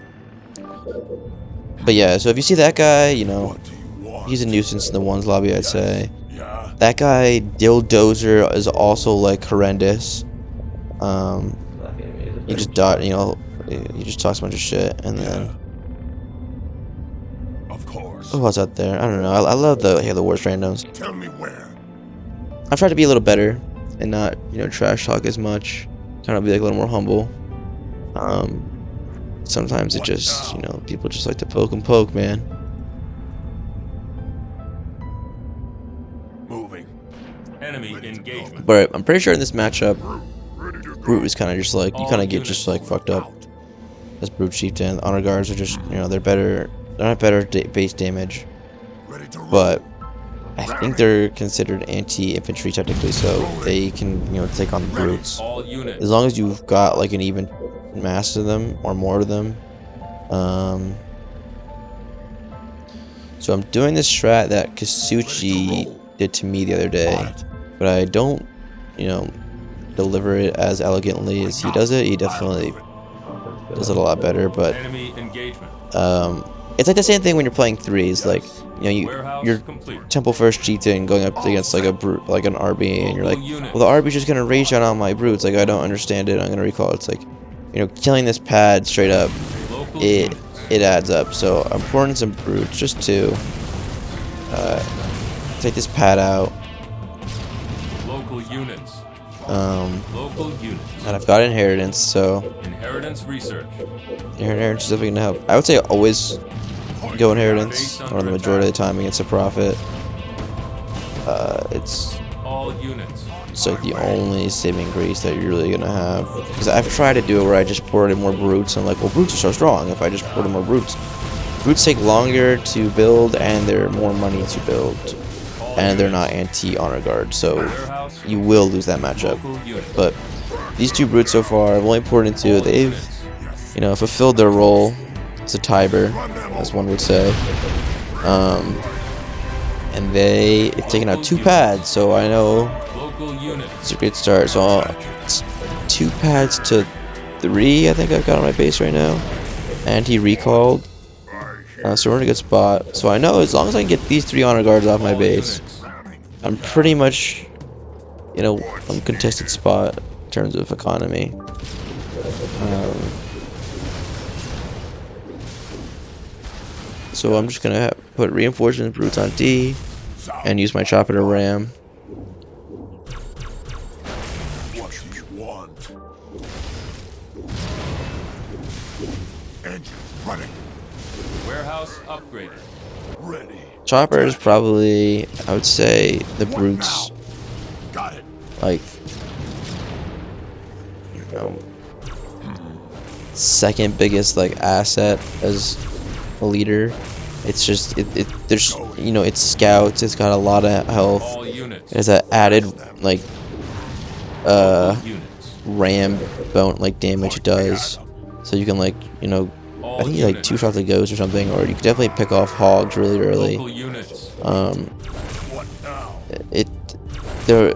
Speaker 1: But yeah, so if you see that guy,
Speaker 6: What do you want?
Speaker 1: he's a nuisance in the ones lobby, I'd say.
Speaker 6: Yeah.
Speaker 1: That guy Dildozer is also like horrendous. He just he just talks a bunch of shit, and then
Speaker 6: Of course.
Speaker 1: who else out there? I don't know. I love the worst randoms.
Speaker 6: Tell me where.
Speaker 1: I've tried to be a little better and not trash talk as much. Trying to be like a little more humble. Sometimes it just people just like to poke and poke, man.
Speaker 6: Moving.
Speaker 2: Enemy engagement.
Speaker 1: But I'm pretty sure in this matchup,
Speaker 6: Ready to go.
Speaker 1: Brute is kind of just like you kind of get just like fucked up. As Brute Chieftain, Honor Guards are just they're better. They're not better base damage,
Speaker 6: Ready to roll.
Speaker 1: but I think they're considered anti-infantry technically, so they can take on the Brutes
Speaker 2: All units.
Speaker 1: as long as you've got like an even mass of them or more of them. So I'm doing this strat that Kasuchi did to me the other day, but I don't deliver it as elegantly as he does it. He definitely does it a lot better, but
Speaker 2: Enemy engagement.
Speaker 1: it's like the same thing when you're playing threes. Like
Speaker 2: Warehouse
Speaker 1: you're
Speaker 2: complete.
Speaker 1: Temple First Chieftain going up against like a brute, like an RB, and you're like,
Speaker 2: Local
Speaker 1: well, the RB's just gonna rage out on my brutes. Like I don't understand it. I'm gonna recall. It's like, killing this pad straight up.
Speaker 2: Local
Speaker 1: It
Speaker 2: units.
Speaker 1: it adds up. So I'm pouring in some brutes just to take this pad out.
Speaker 2: Local units.
Speaker 1: And
Speaker 2: Local units.
Speaker 1: I've got inheritance, so
Speaker 2: Inheritance research.
Speaker 1: inheritance is definitely gonna help. I would say always go inheritance, or the majority of the time against a prophet. It's
Speaker 2: All units.
Speaker 1: like the only saving grace that you're really gonna have. Because I've tried to do it where I just poured in more brutes, and I'm like, well, brutes are so strong. If I just poured in more brutes, brutes take longer to build, and they're more money to build, and they're not anti-honor guard, so
Speaker 2: Warehouse.
Speaker 1: you will lose that matchup.
Speaker 2: Local units.
Speaker 1: But these two brutes so far, I've only poured into. They've fulfilled their role as a Tiber, as one would say. And they've taken out 2 pads, so I know
Speaker 2: Local units.
Speaker 1: it's a great start. So it's 2 pads to 3, I think I've got on my base right now. And he recalled. So we're in a good spot. So I know as long as I can get these 3 honor guards off my base, I'm pretty much, I'm contested spot in terms of economy. So I'm just gonna put reinforcement brutes on D and use my chopper to ram.
Speaker 6: What do you want? Engine running.
Speaker 2: Warehouse upgraded.
Speaker 6: Ready.
Speaker 1: Chopper is probably, I would say, the brutes
Speaker 6: Got it.
Speaker 1: like second biggest like asset as a leader. It's just there's it's scouts, it's got a lot of health,
Speaker 2: All units.
Speaker 1: it has that added like
Speaker 2: Local units.
Speaker 1: ram bone like damage it does. So you can like, you know,
Speaker 2: All
Speaker 1: I think you like
Speaker 2: units.
Speaker 1: 2 shots the ghost or something, or you could definitely pick off hogs really early.
Speaker 2: Local units.
Speaker 6: What now?
Speaker 1: It the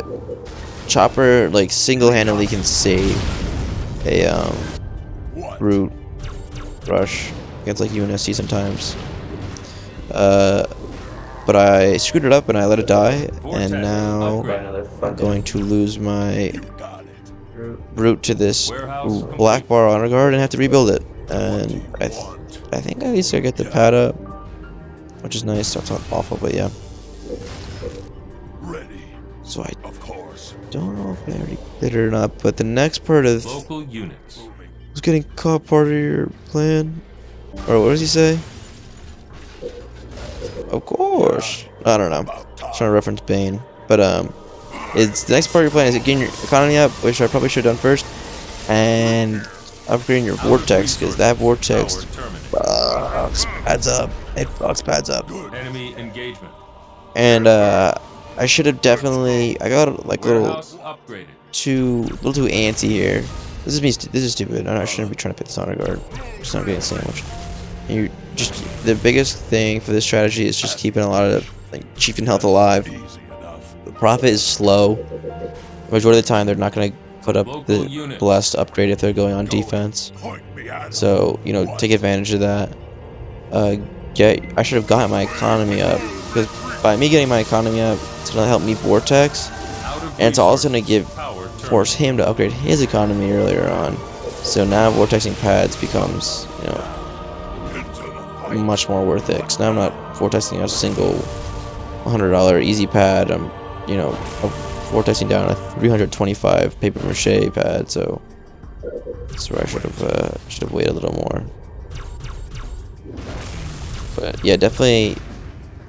Speaker 1: chopper like single-handedly can save a
Speaker 6: What?
Speaker 1: brute rush against like UNSC sometimes. But I screwed it up and I let it die,
Speaker 2: Vortex
Speaker 1: and now
Speaker 3: Buy
Speaker 2: upgrade.
Speaker 3: another
Speaker 1: I'm
Speaker 3: fucking
Speaker 1: going to lose my
Speaker 6: You got it.
Speaker 3: brute.
Speaker 1: brute to this
Speaker 2: Warehouse
Speaker 1: black
Speaker 2: complete.
Speaker 1: bar honor guard and have to rebuild it. And
Speaker 6: You want?
Speaker 1: I think at least I get the pad up, which is nice. That's not awful, but yeah.
Speaker 6: Ready.
Speaker 1: So I
Speaker 6: Of course.
Speaker 1: don't know if I already did it or not, but the next part of
Speaker 2: Local units.
Speaker 6: Moving.
Speaker 1: was getting caught part of your plan, or what does he say? Of course. I don't know.
Speaker 6: About time.
Speaker 1: Trying to reference Bane, but it's the next part of your plan is getting your economy up, which I probably should have done first, and upgrading your vortex because that vortex
Speaker 2: Power terminated.
Speaker 1: fucks pads up. It fucks pads up.
Speaker 2: Enemy engagement.
Speaker 1: And I should have definitely. I got like a little
Speaker 2: Warehouse upgraded.
Speaker 1: little too antsy here. This is me. This is stupid. I shouldn't be trying to pick this honor guard. Just not getting sandwiched. You just the biggest thing for this strategy is just keeping a lot of like chieftain health alive.
Speaker 6: Easy enough.
Speaker 1: The profit is slow. Majority of the time, they're not gonna put up
Speaker 2: Local
Speaker 1: the
Speaker 2: units.
Speaker 1: blessed upgrade if they're going on defense.
Speaker 6: Point me at 'em.
Speaker 1: So you know, take advantage of that. I should have gotten my economy up because by me getting my economy up, it's gonna help me vortex,
Speaker 2: Out of
Speaker 1: and it's also gonna
Speaker 2: resources.
Speaker 1: give
Speaker 2: Power
Speaker 1: force him to upgrade his economy earlier on. So now vortexing pads becomes, you know,
Speaker 6: Into the fight.
Speaker 1: much more worth it. Cause now I'm not vortexing a single $100 easy pad. I'm, you know, vortexing down a 325 paper mache pad. So that's where I should have waited a little more. But yeah, definitely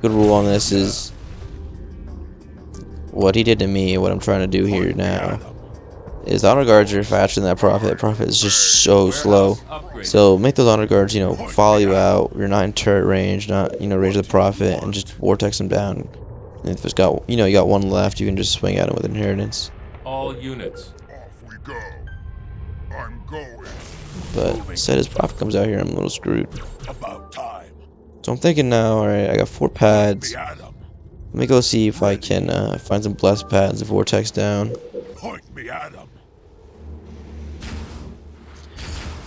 Speaker 1: good rule on this is what he did to me. What I'm trying to do here now is the honor guards are faster than that profit. Profit is just so slow.
Speaker 2: upgrade.
Speaker 1: So make those honor guards, you know, follow you out. You're not in turret range, not, you know, range of the prophet, and just vortex them down. And if it's got, you know, you got one left, you can just swing at him with inheritance.
Speaker 2: All units.
Speaker 6: Off we go. I'm going.
Speaker 1: But instead his prophet comes out here, I'm a little screwed.
Speaker 6: About time.
Speaker 1: So I'm thinking now, alright, I got 4 pads.
Speaker 6: Me at 'em.
Speaker 1: Let me go see if I can find some blessed pads and vortex down.
Speaker 6: Point me at 'em.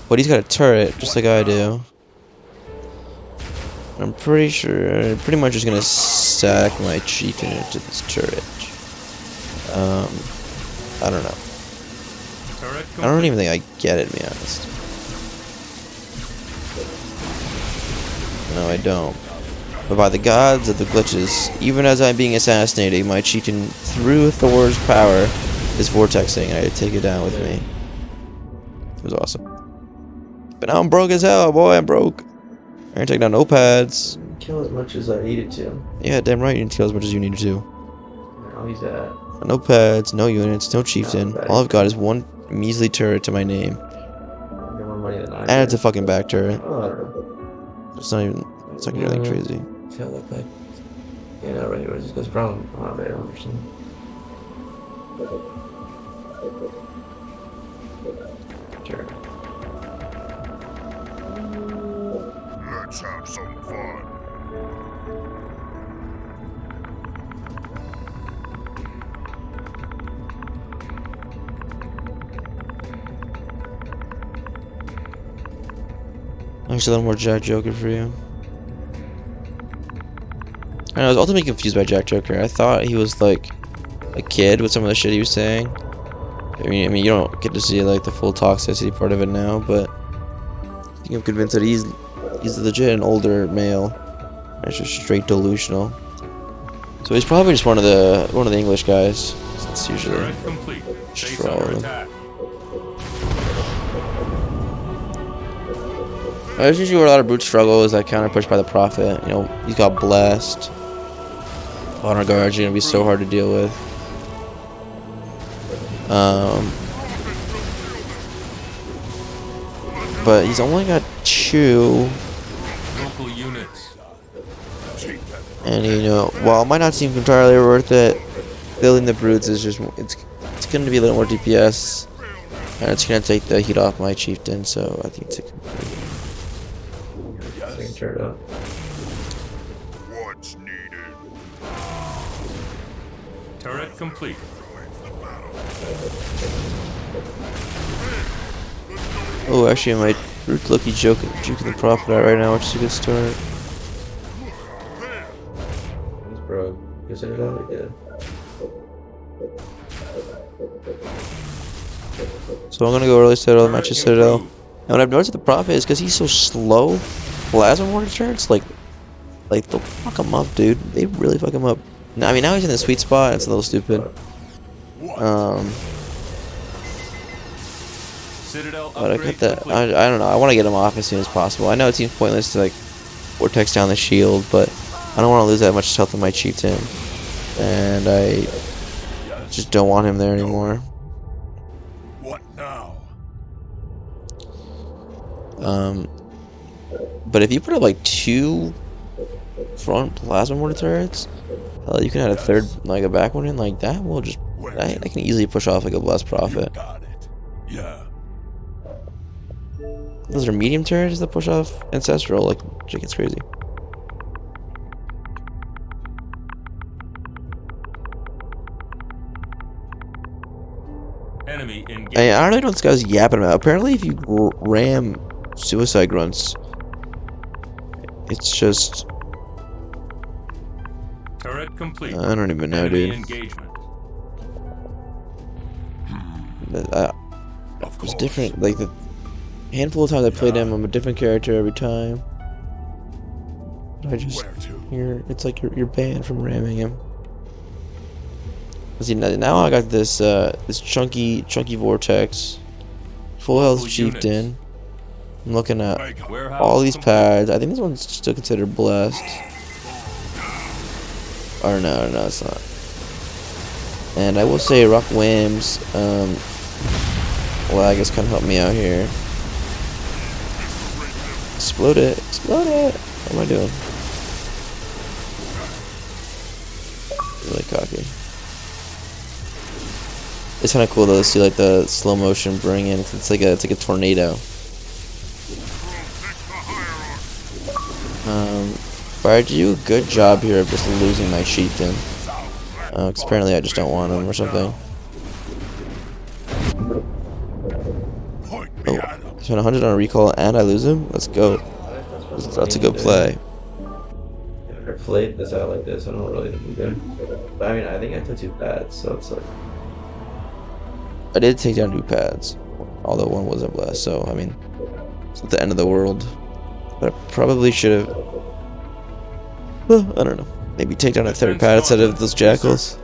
Speaker 1: But he's got a turret, just like I do. I'm pretty sure, pretty much just gonna sack my chieftain into this turret. I don't know.
Speaker 2: Turret
Speaker 1: I don't
Speaker 2: complete.
Speaker 1: even think I get it, to be honest. No, I don't. But by the gods of the glitches, even as I'm being assassinated, my chieftain, through Thor's power, is vortexing, and I had to take it down with me. It was awesome. But now I'm broke as hell, boy, I'm broke. I can take down no pads.
Speaker 3: Kill as much as I needed to.
Speaker 1: Yeah, damn right, you didn't kill as much as you needed to.
Speaker 3: Now he's at.
Speaker 1: No pads, no units, no chieftain. All I've got is one measly turret to my name.
Speaker 3: I got more money than I
Speaker 1: And
Speaker 3: did.
Speaker 1: it's a fucking back turret.
Speaker 3: Oh,
Speaker 1: It's not even, it's not anything crazy.
Speaker 3: feel look like. Yeah, no, right. It just goes from. Oh, I don't understand. Sure.
Speaker 6: Let's have some fun.
Speaker 1: Actually, a little more Jack Joker for you. I was ultimately confused by Jack Joker. I thought he was like a kid with some of the shit he was saying. I mean, you don't get to see like the full toxicity part of it now, but I think I'm convinced that he's legit an older male. It's just straight delusional. So he's probably just one of the English guys. It's usually
Speaker 2: Turret complete.
Speaker 1: just
Speaker 2: Base
Speaker 1: for all
Speaker 2: under
Speaker 1: of them.
Speaker 2: attack.
Speaker 1: That's usually where a lot of brute struggle is that counter push by the prophet. You know, he's got blessed. Honor guards are gonna be so hard to deal with. But he's only got 2,
Speaker 2: Local units.
Speaker 1: and you know, while it might not seem entirely worth it, building the brutes is just it's going to be a little more DPS, and it's going to take the heat off my chieftain, so I think it's a complete.
Speaker 3: Second turret up.
Speaker 6: What's needed?
Speaker 2: Turret complete.
Speaker 1: Oh, actually, my Root Lucky juking the Prophet out right now, which is a good start.
Speaker 3: He's broke. You said it out? Yeah.
Speaker 1: So I'm gonna go early Citadel, match his Citadel.
Speaker 2: Improved.
Speaker 1: And what I've noticed with the Prophet is because he's so slow, Plasma Mortar turrets, like they'll fuck him up, dude. They really fuck him up. Now, I mean, now he's in the sweet spot. It's a little stupid.
Speaker 2: Citadel
Speaker 1: But I
Speaker 2: upgrade
Speaker 1: got that.
Speaker 2: complete.
Speaker 1: I don't know. I want to get him off as soon as possible. I know it seems pointless to like vortex down the shield, but I don't want to lose that much health in my chieftain, and I just don't want him there anymore.
Speaker 6: What now?
Speaker 1: But if you put up like 2 front plasma mortar turrets, you can add a third, like a back one in, like that will just. I can easily push off like a blessed prophet.
Speaker 6: Got it. Yeah.
Speaker 1: Those are medium turrets that push off ancestral, like it's crazy.
Speaker 2: Enemy engaged.
Speaker 1: I don't really know what this guy's yapping about. Apparently, if you ram suicide grunts, it's just.
Speaker 2: Turret complete.
Speaker 1: I don't even know,
Speaker 2: Enemy
Speaker 1: dude.
Speaker 2: engagement.
Speaker 1: It's different. Like the handful of times I played him, I'm a different character every time. I just it's like you're banned from ramming him. See, now I got this this chunky vortex, full health
Speaker 2: Local
Speaker 1: chieftain.
Speaker 2: units.
Speaker 1: I'm looking at
Speaker 2: Warehouse
Speaker 1: all these
Speaker 2: complete.
Speaker 1: pads. I think this one's still considered blessed. Or no, it's not. And I will say Rock Wims, well, I guess kind of helped me out here. Explode it! Explode it! What am I doing? Really cocky. It's kind of cool though to see like the slow motion bring in. It's like a tornado. But I do a good job here of just losing my chieftain. 'Cause apparently I just don't want him or something. Oh, I spent 100 on a recall and I lose him? Let's go. That's a good play.
Speaker 3: If I played this out like this, I don't really need to. But I mean, I think I took 2 pads, so it's like.
Speaker 1: I did take down 2 pads, although one wasn't blessed, so I mean, it's not the end of the world. But I probably should have. Well, I don't know. Maybe take down a 3rd pad instead of those jackals.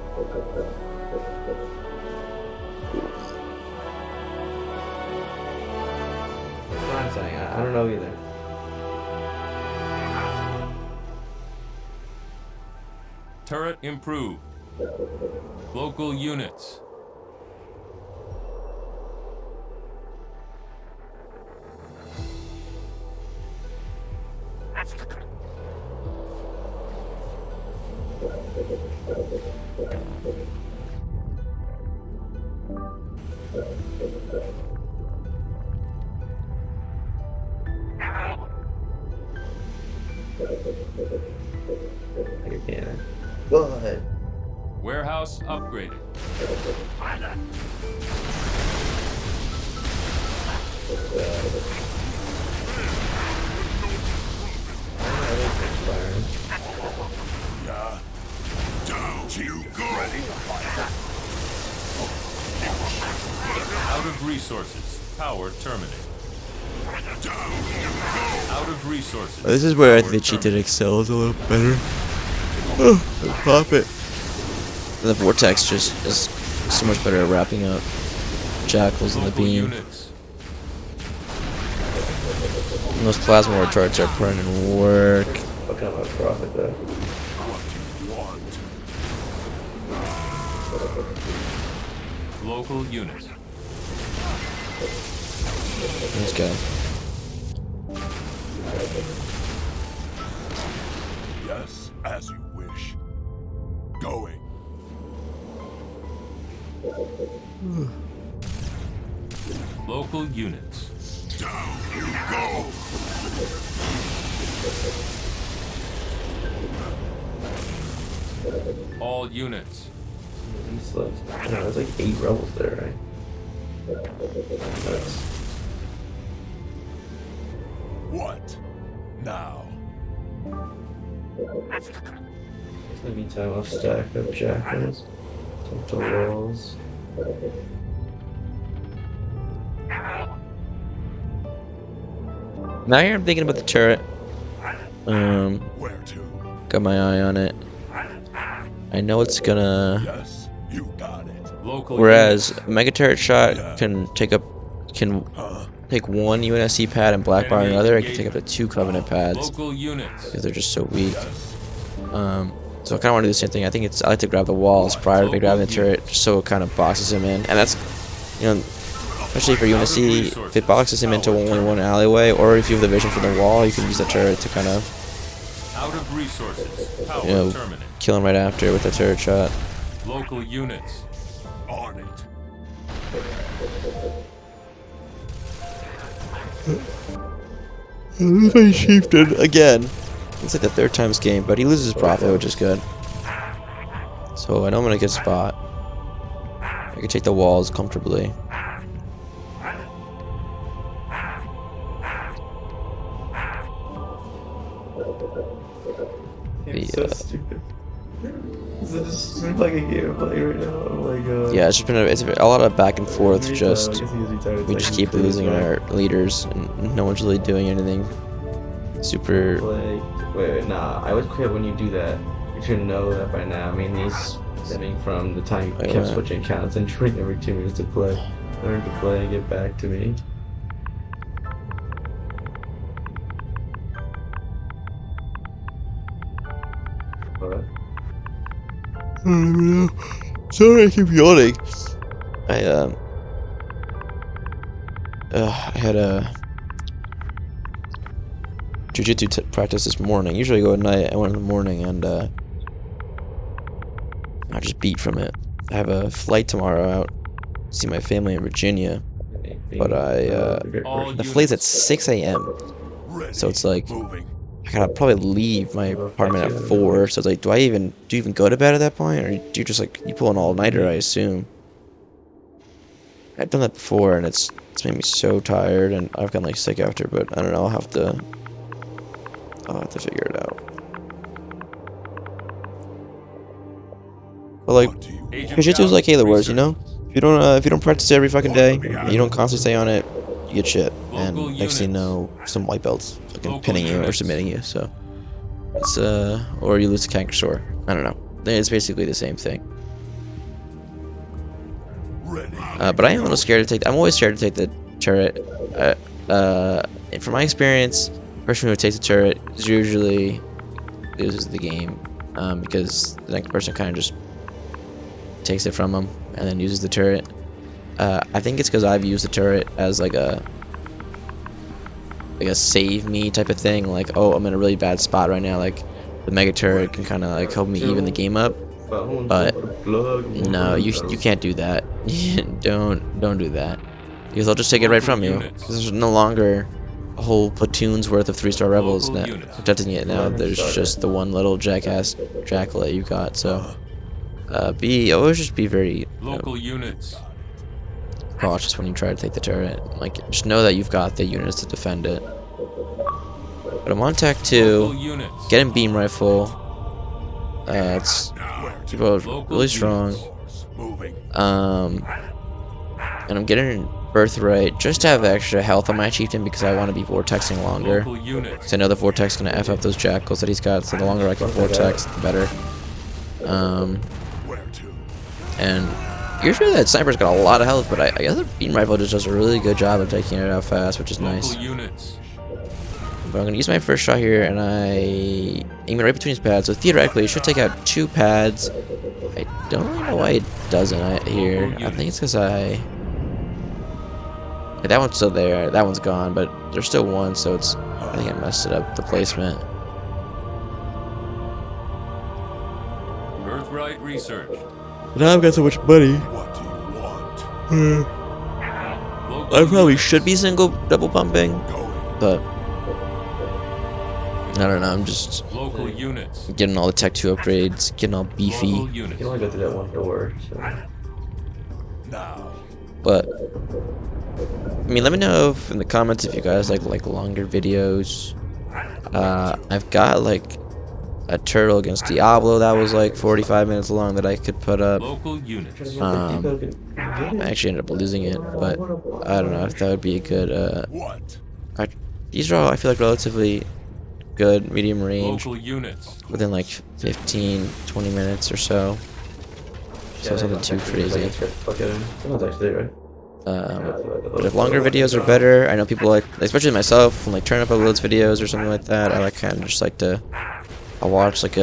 Speaker 3: That's what I'm saying. I don't know either.
Speaker 2: Turret improved. Local units.
Speaker 3: You can. Go ahead.
Speaker 2: Warehouse upgraded.
Speaker 6: Yeah. Down you go. Ready?
Speaker 2: Out of resources. Power terminated.
Speaker 6: Down you go.
Speaker 2: Out of resources.
Speaker 1: This is where I think
Speaker 2: Power
Speaker 1: the cheated
Speaker 2: terminated.
Speaker 1: excels a little better. Oh, pop it. The vortex just is so much better at wrapping up jackals in the
Speaker 2: Local
Speaker 1: beam.
Speaker 2: units.
Speaker 1: And those plasma war charts are putting in work.
Speaker 3: Fucking up my profit though.
Speaker 2: Local units.
Speaker 1: This guy.
Speaker 6: Yes, as you wish. Going.
Speaker 2: Local units.
Speaker 6: Down you go.
Speaker 2: All units.
Speaker 3: He's like, I don't know, there's like 8 rebels there, right? That's
Speaker 6: What? Now.
Speaker 3: it's gonna be time I'll stack up jackals, take the walls.
Speaker 1: Now here I'm thinking about the turret.
Speaker 6: Where to?
Speaker 1: Got my eye on it. I know it's gonna.
Speaker 6: Yes, you got it.
Speaker 2: Local
Speaker 1: Whereas
Speaker 2: units.
Speaker 1: a mega turret shot can take one UNSC pad and black bar another. It can take up to 2 Covenant pads
Speaker 2: Local units.
Speaker 1: because they're just so weak. So I kind of want to do the same thing. I like to grab the walls prior to me grabbing the turret, just so it kind of boxes him in, and that's, especially for UNSC, if it boxes him into only one alleyway, or if you have the vision for the wall, you can use the turret to kind of,
Speaker 2: Out of resources. Power terminate.
Speaker 1: kill him right after with the turret shot.
Speaker 2: Local units.
Speaker 6: On it.
Speaker 1: My chieftain again. It's like the 3rd time this game, but he loses profit, which is good. So I know I'm in a good spot. I can take the walls comfortably.
Speaker 3: It's so stupid. This is just like a game of play right now. Oh my god.
Speaker 1: Yeah, it's just been it's a lot of back and forth. Just we
Speaker 3: we
Speaker 1: just keep losing our leaders, and no one's really doing anything super.
Speaker 3: Wait, nah. I would quit when you do that. You should know that by now. I mean, these stemming from the time you kept switching accounts and trying every 2 minutes to play. Learn to play and get back to me. What?
Speaker 1: Sorry, I keep yawning. I had a jiu-jitsu practice this morning. Usually I go at night. I went in the morning, and I just beat from it. I have a flight tomorrow out to see my family in Virginia, but the flight's at 6 a.m.
Speaker 6: Ready.
Speaker 1: So it's like
Speaker 6: Moving.
Speaker 1: I gotta probably leave my apartment at 4. So it's like, do you even go to bed at that point, or do you just you pull an all-nighter? I assume. I've done that before, and it's made me so tired, and I've gotten sick after. But I don't know. I'll have to figure it out. But
Speaker 6: What do you
Speaker 2: Agent
Speaker 1: jiu-jitsu is like Halo Wars, you know?
Speaker 2: research.
Speaker 1: If you don't practice it every fucking day, and you don't constantly stay on it, you get shit. And
Speaker 2: Local
Speaker 1: next thing you know,
Speaker 2: units.
Speaker 1: some white belts fucking
Speaker 2: Local
Speaker 1: pinning you or
Speaker 2: units.
Speaker 1: submitting you. So it's or you lose to canker sore. I don't know. It's basically the same thing.
Speaker 6: ready?
Speaker 1: But I am a little scared to take. I'm always scared to take the turret. And from my experience, the person who takes the turret usually loses the game, because the next person kind of just takes it from them and then uses the turret. I think it's because I've used the turret as like a save me type of thing. Like, oh, I'm in a really bad spot right now. Like, the mega turret can kind of help me even the game up. But no, you can't do that. don't do that, because I'll just take it right from you. There's no longer a whole platoon's worth of 3-star rebels that protecting it now. There's just the one little jackass jackal that you got. So always just be very
Speaker 2: Local units.
Speaker 1: cautious when you try to take the turret. Just know that you've got the units to defend it. But I'm on tech
Speaker 2: Local
Speaker 1: 2,
Speaker 2: units.
Speaker 1: getting beam rifle. It's both really strong.
Speaker 6: Moving.
Speaker 1: And I'm getting birthright just to have extra health on my chieftain, because I want to be vortexing longer.
Speaker 2: Local units.
Speaker 1: Because I know the vortex is gonna f up those jackals that he's got. So the longer I can vortex, the better.
Speaker 6: Where to?
Speaker 1: And usually that sniper's got a lot of health, but I guess the beam rifle just does a really good job of taking it out fast, which is nice.
Speaker 2: Local units.
Speaker 1: But I'm gonna use my first shot here, and I aim it right between his pads. So theoretically, it should take out 2 pads. I don't really know why it doesn't here. I think it's because yeah, that one's still there. That one's gone, but there's still one. So I think I messed it up, the placement.
Speaker 2: Birthright research.
Speaker 1: Now I've got so much money.
Speaker 6: What do you want?
Speaker 2: Local
Speaker 1: I probably
Speaker 2: units.
Speaker 1: should be single double pumping,
Speaker 6: Going.
Speaker 1: but I don't know. I'm just
Speaker 2: Local units.
Speaker 1: getting all the Tech 2 upgrades, getting all beefy.
Speaker 2: Local
Speaker 3: You
Speaker 2: units.
Speaker 3: can only go through that one door. So.
Speaker 6: Now.
Speaker 1: But I mean, let me know if, in the comments if you guys like longer videos. I've got like a turtle against Diablo that was like 45 minutes long that I could put up.
Speaker 2: Local units.
Speaker 1: I actually ended up losing it, but I don't know if that would be a good.
Speaker 6: What?
Speaker 1: These are all I feel like relatively good, medium range,
Speaker 2: Local units.
Speaker 1: within like 15, 20 minutes or so. So something too crazy.
Speaker 3: Someone's actually right.
Speaker 1: But if longer videos are better, I know people like, especially myself, when like turn up uploads videos or something like that, I like kind of just like to, I'll watch like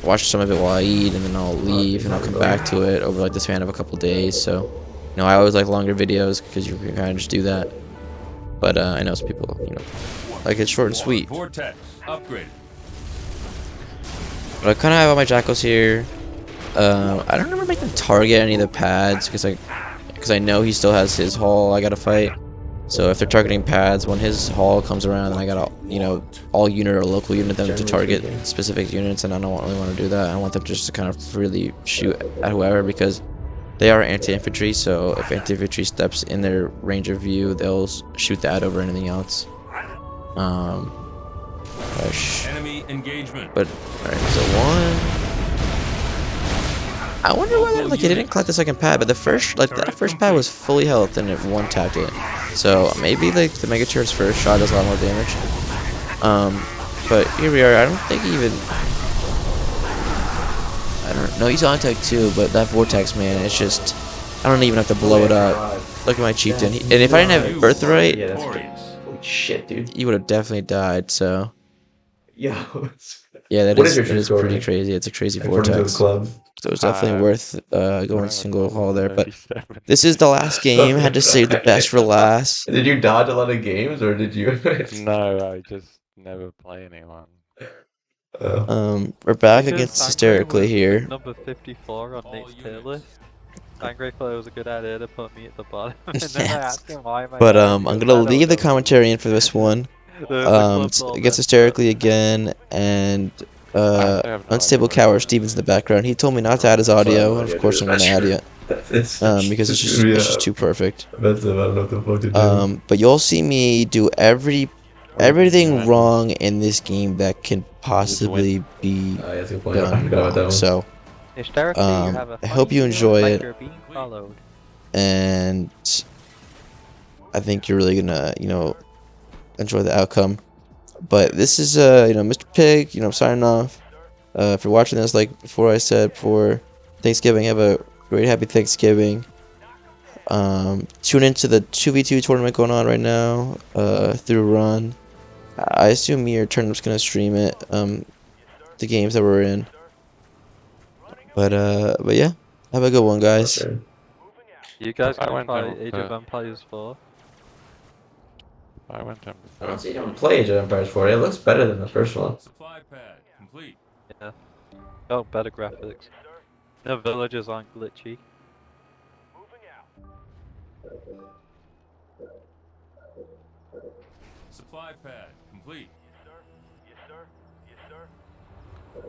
Speaker 1: watch some of it while I eat, and then I'll leave and I'll come back to it over like the span of a couple days. So, you know, I always like longer videos because you can kind of just do that. But I know some people, you know, like it's short and sweet.
Speaker 2: Vortex. Upgraded.
Speaker 1: But I kind of have all my jackals here. I don't remember making target any of the pads because I know he still has his haul I gotta fight. So if they're targeting pads, when his haul comes around, then I gotta, you know, all unit or local unit them to target specific units, and I don't really want to do that. I want them just to kind of freely shoot at whoever because they are anti-infantry. So if anti-infantry steps in their range of view, they'll shoot that over anything else.
Speaker 2: Enemy engagement.
Speaker 1: But alright, so one. I wonder why like it didn't collect the second pad, but the first that first pad was fully health and it one tapped it. So maybe like the Mega Turret's first shot does a lot more damage. But here we are. I don't think even. I don't know. He's on tech too, but that vortex, man, it's just. I don't even have to blow it up. Look at my chieftain. And if I didn't have birthright,
Speaker 3: Yeah, that's holy shit, dude.
Speaker 1: he would have definitely died. So
Speaker 3: Yo.
Speaker 1: yeah, that
Speaker 3: What
Speaker 1: is
Speaker 3: is your score,
Speaker 1: pretty
Speaker 3: Nick?
Speaker 1: crazy. It's a crazy
Speaker 3: According to the
Speaker 1: vortex.
Speaker 3: club.
Speaker 1: So it's definitely worth going single haul there. But
Speaker 5: 37.
Speaker 1: this is the last game. Had to save the best for last.
Speaker 3: Did you dodge a lot of games, or did you?
Speaker 5: No, I just never play anyone.
Speaker 1: We're back
Speaker 7: Because
Speaker 1: against
Speaker 7: Sangre
Speaker 1: hysterically
Speaker 7: was
Speaker 1: here.
Speaker 7: number 54 on
Speaker 2: All
Speaker 7: Nick's tier
Speaker 2: units.
Speaker 7: list. Sangre thought it was a good idea to put me at the bottom, and then I asked him why am I
Speaker 1: But
Speaker 7: down,
Speaker 1: I'm
Speaker 7: he goes,
Speaker 1: gonna
Speaker 7: "I don't
Speaker 1: leave the
Speaker 7: know."
Speaker 1: commentary in for this one.
Speaker 7: The club
Speaker 1: It's
Speaker 7: thought
Speaker 1: against
Speaker 7: that,
Speaker 1: hysterically again, and
Speaker 5: have no
Speaker 1: unstable
Speaker 5: idea
Speaker 1: cower
Speaker 5: what
Speaker 1: Stevens in the background. He told me not to add his audio, and of course I'm gonna add it.
Speaker 3: Because
Speaker 1: Because it's just too perfect.
Speaker 3: That's I don't know what the fuck to do.
Speaker 1: But you'll see me do everything wrong in this game that can possibly be
Speaker 3: Yeah, that's a good point. I
Speaker 1: done
Speaker 3: forgot about that
Speaker 1: wrong.
Speaker 3: one.
Speaker 1: So,
Speaker 7: hysterically, you have a
Speaker 1: I hope you
Speaker 7: funny
Speaker 1: enjoy
Speaker 7: feeling
Speaker 1: it.
Speaker 7: like you're being followed.
Speaker 1: And I think you're really gonna, you know, enjoy the outcome. But this is, you know, Mr. Pig, you know, I'm signing off. If you're watching this, like before I said, for Thanksgiving, have a great, happy Thanksgiving. Tune into the 2v2 tournament going on right now, through Run. I assume me or Turnip's gonna stream it, the games that we're in. But yeah, have a good one, guys.
Speaker 3: Okay.
Speaker 7: You guys
Speaker 5: I
Speaker 7: can
Speaker 5: went
Speaker 7: try
Speaker 5: down
Speaker 7: Age
Speaker 5: with
Speaker 7: of Empires 4.
Speaker 5: I went down
Speaker 3: I don't
Speaker 5: with
Speaker 3: see you don't play Age of Empires 4. It looks better than the first one.
Speaker 2: Supply pad. Complete.
Speaker 7: Yeah. Oh, better graphics. The villages aren't glitchy.
Speaker 2: Supply pad. Complete.
Speaker 4: Yes, sir. Yes, sir. Yes, sir.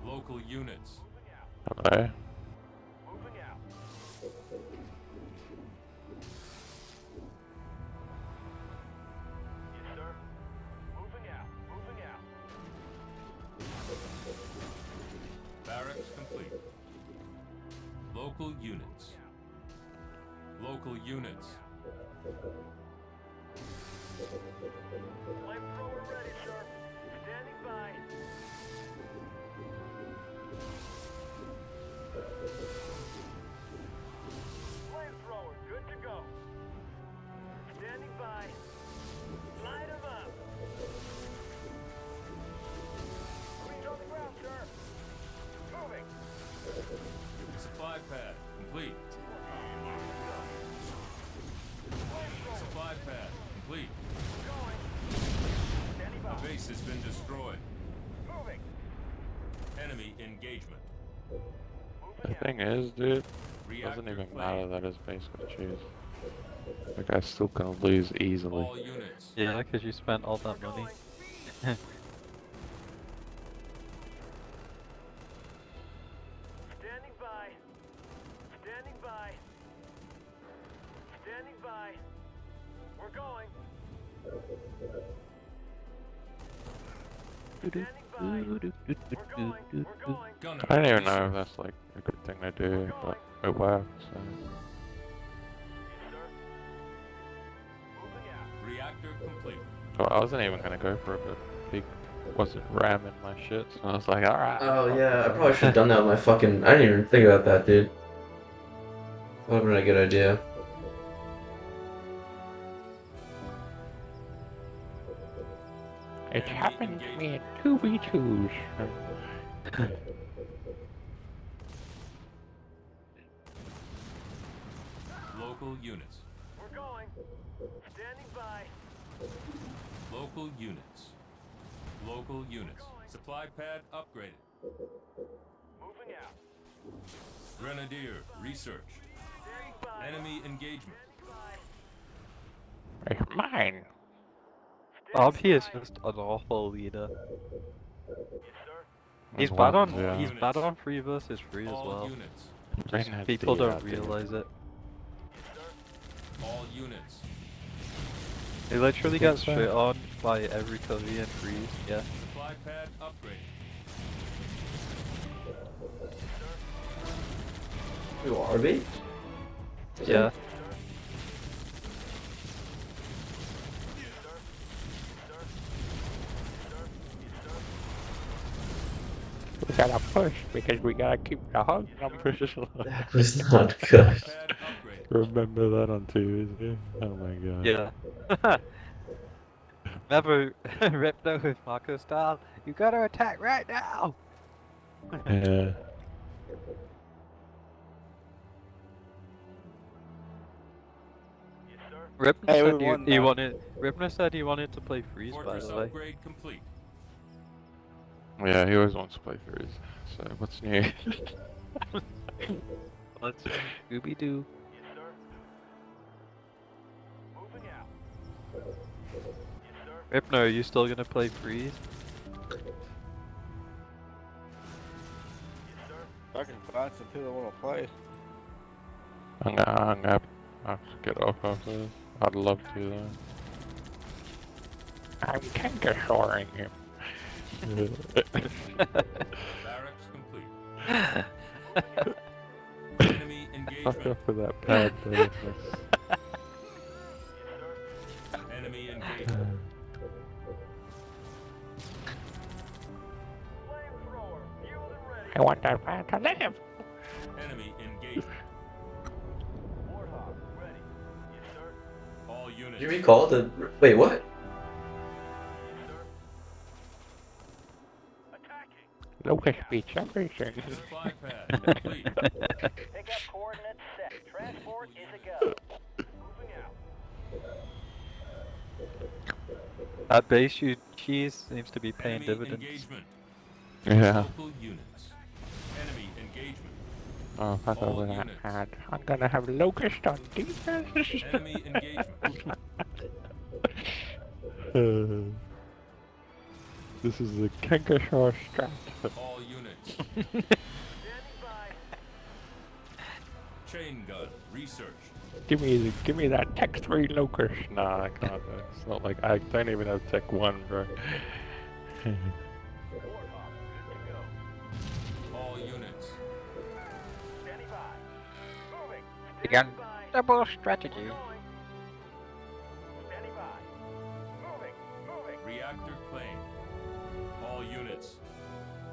Speaker 2: Local units.
Speaker 5: Hello.
Speaker 4: Moving out. Yes, sir. Moving out. Moving out.
Speaker 2: Barracks complete. Local units. Local units.
Speaker 4: Flamethrower ready, sir. Standing by. Flamethrower, good to go. Standing by. Light 'em up. Marines on the ground, sir. Moving.
Speaker 2: Supply pad. Complete. Base has been destroyed.
Speaker 4: Moving.
Speaker 2: Enemy engagement.
Speaker 8: The thing is, dude, it
Speaker 2: Reactor
Speaker 8: doesn't even
Speaker 2: claimed.
Speaker 8: matter that his base got cheese. Like, I still gonna lose easily.
Speaker 2: All units.
Speaker 7: Yeah, because you spent all that
Speaker 4: We're
Speaker 7: money.
Speaker 4: going. Standing by. Standing by. Standing by. We're going. Standing by. We're going. We're going.
Speaker 2: Gunner.
Speaker 8: I don't even know
Speaker 2: research.
Speaker 8: if that's like a good thing to do, but it works. So.
Speaker 4: Yes, sir. Moving out.
Speaker 2: Reactor complete.
Speaker 8: Well, I wasn't even gonna go for it, but he wasn't ramming my shit, so I was like, alright.
Speaker 3: Oh yeah, I probably should have done that with my fucking. I didn't even think about that, dude. That would have been a good idea.
Speaker 8: It's
Speaker 2: Enemy
Speaker 8: happened to me
Speaker 2: engagement.
Speaker 8: in 2v2s.
Speaker 2: Local units.
Speaker 4: We're going. Standing by.
Speaker 2: Local units. Local units. Supply pad upgraded.
Speaker 4: Moving out.
Speaker 2: Grenadier. Research.
Speaker 4: Standing by.
Speaker 2: Enemy engagement.
Speaker 4: Standing by.
Speaker 8: It's mine.
Speaker 7: Bobby is
Speaker 4: Standing
Speaker 7: just an awful leader.
Speaker 4: by. Yes, sir.
Speaker 7: He's
Speaker 8: There's
Speaker 7: bad
Speaker 8: one,
Speaker 7: on
Speaker 8: yeah.
Speaker 7: he's bad on 3 versus 3 as
Speaker 2: All
Speaker 7: well.
Speaker 2: units.
Speaker 8: Brain had
Speaker 7: People
Speaker 8: D,
Speaker 7: don't
Speaker 8: dude.
Speaker 7: realize it.
Speaker 4: Yes, sir.
Speaker 2: All units.
Speaker 7: He literally
Speaker 8: You think
Speaker 7: gets
Speaker 8: so?
Speaker 7: shit on by every Korean freeze. Yeah.
Speaker 2: Supply pad upgraded.
Speaker 3: Who are we?
Speaker 7: Yeah.
Speaker 8: We gotta push because we gotta keep the hug numbers low.
Speaker 3: That was not good.
Speaker 2: Supply pad upgraded.
Speaker 8: Remember that on TV? Oh my god.
Speaker 7: Yeah. Never Ripno with Marco style. You gotta attack right now.
Speaker 8: Yeah.
Speaker 4: Yes, sir.
Speaker 7: Ripno
Speaker 8: Hey, we
Speaker 7: said
Speaker 8: won
Speaker 7: he
Speaker 8: now.
Speaker 7: wanted. Ripno said he wanted to play freeze. By
Speaker 2: Fortress
Speaker 7: the way.
Speaker 2: upgrade complete.
Speaker 8: Yeah, he always wants to play freeze. So what's new?
Speaker 7: Let's Scooby Doo.
Speaker 4: Yes, sir. Moving out. Yes, sir.
Speaker 7: Ripno, are you still gonna play freeze?
Speaker 4: Yes, sir.
Speaker 9: I can find some people that want to play.
Speaker 8: I'm gonna have to get off after this. I'd love to though. I'm tanker him.
Speaker 2: Barracks complete. Enemy
Speaker 8: Fuck
Speaker 2: engagement.
Speaker 8: off with that pad though.
Speaker 4: Yes, sir.
Speaker 2: Enemy engagement.
Speaker 4: Flamethrower. Fueled and ready.
Speaker 8: I want that pad to live.
Speaker 2: Enemy engagement.
Speaker 4: Warthog. Ready. Yes, sir.
Speaker 2: All
Speaker 3: Do
Speaker 2: units.
Speaker 3: you recall the? Wait, what?
Speaker 4: Yes, sir. Attacking.
Speaker 8: Locust beats everything.
Speaker 2: Supply pad complete.
Speaker 4: Pickup coordinates set. Transport is a go. Moving out.
Speaker 7: That base you cheese seems to be paying
Speaker 2: Enemy
Speaker 7: dividends.
Speaker 2: engagement.
Speaker 8: Yeah.
Speaker 2: Local units. Enemy engagement.
Speaker 8: Oh, fuck
Speaker 2: All
Speaker 8: over that
Speaker 2: units.
Speaker 8: pad. I'm gonna have locust on defense.
Speaker 2: Enemy engagement.
Speaker 8: This is the Kenkashore strat.
Speaker 2: All units.
Speaker 4: Standing by.
Speaker 2: Chain gun. Research.
Speaker 8: Give me that Tech 3 locust. Nah, I can't. It's not like I don't even have Tech 1, bro.
Speaker 4: Warthog. Good to go.
Speaker 2: All units.
Speaker 4: Standing by. Moving.
Speaker 8: Again.
Speaker 4: Standing by.
Speaker 8: Double strategy.
Speaker 4: We're going. Standing by. Moving. Moving.
Speaker 2: Reactor claimed. All units.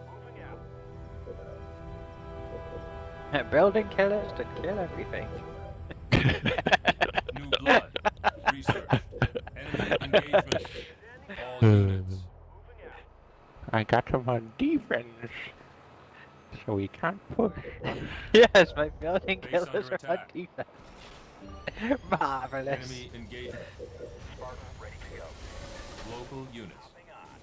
Speaker 4: Moving out.
Speaker 7: Building killers to kill everything.
Speaker 2: New blood. Research. Enemy engagement. All units.
Speaker 4: Moving out.
Speaker 8: I got him on defense, so he can't push.
Speaker 7: Yes, my building
Speaker 2: Base
Speaker 7: killers
Speaker 2: under
Speaker 7: are on
Speaker 2: attack.
Speaker 7: defense. Marvelous.
Speaker 2: Enemy engagement.
Speaker 4: Spartan ready to go.
Speaker 2: Local units.
Speaker 4: Moving on.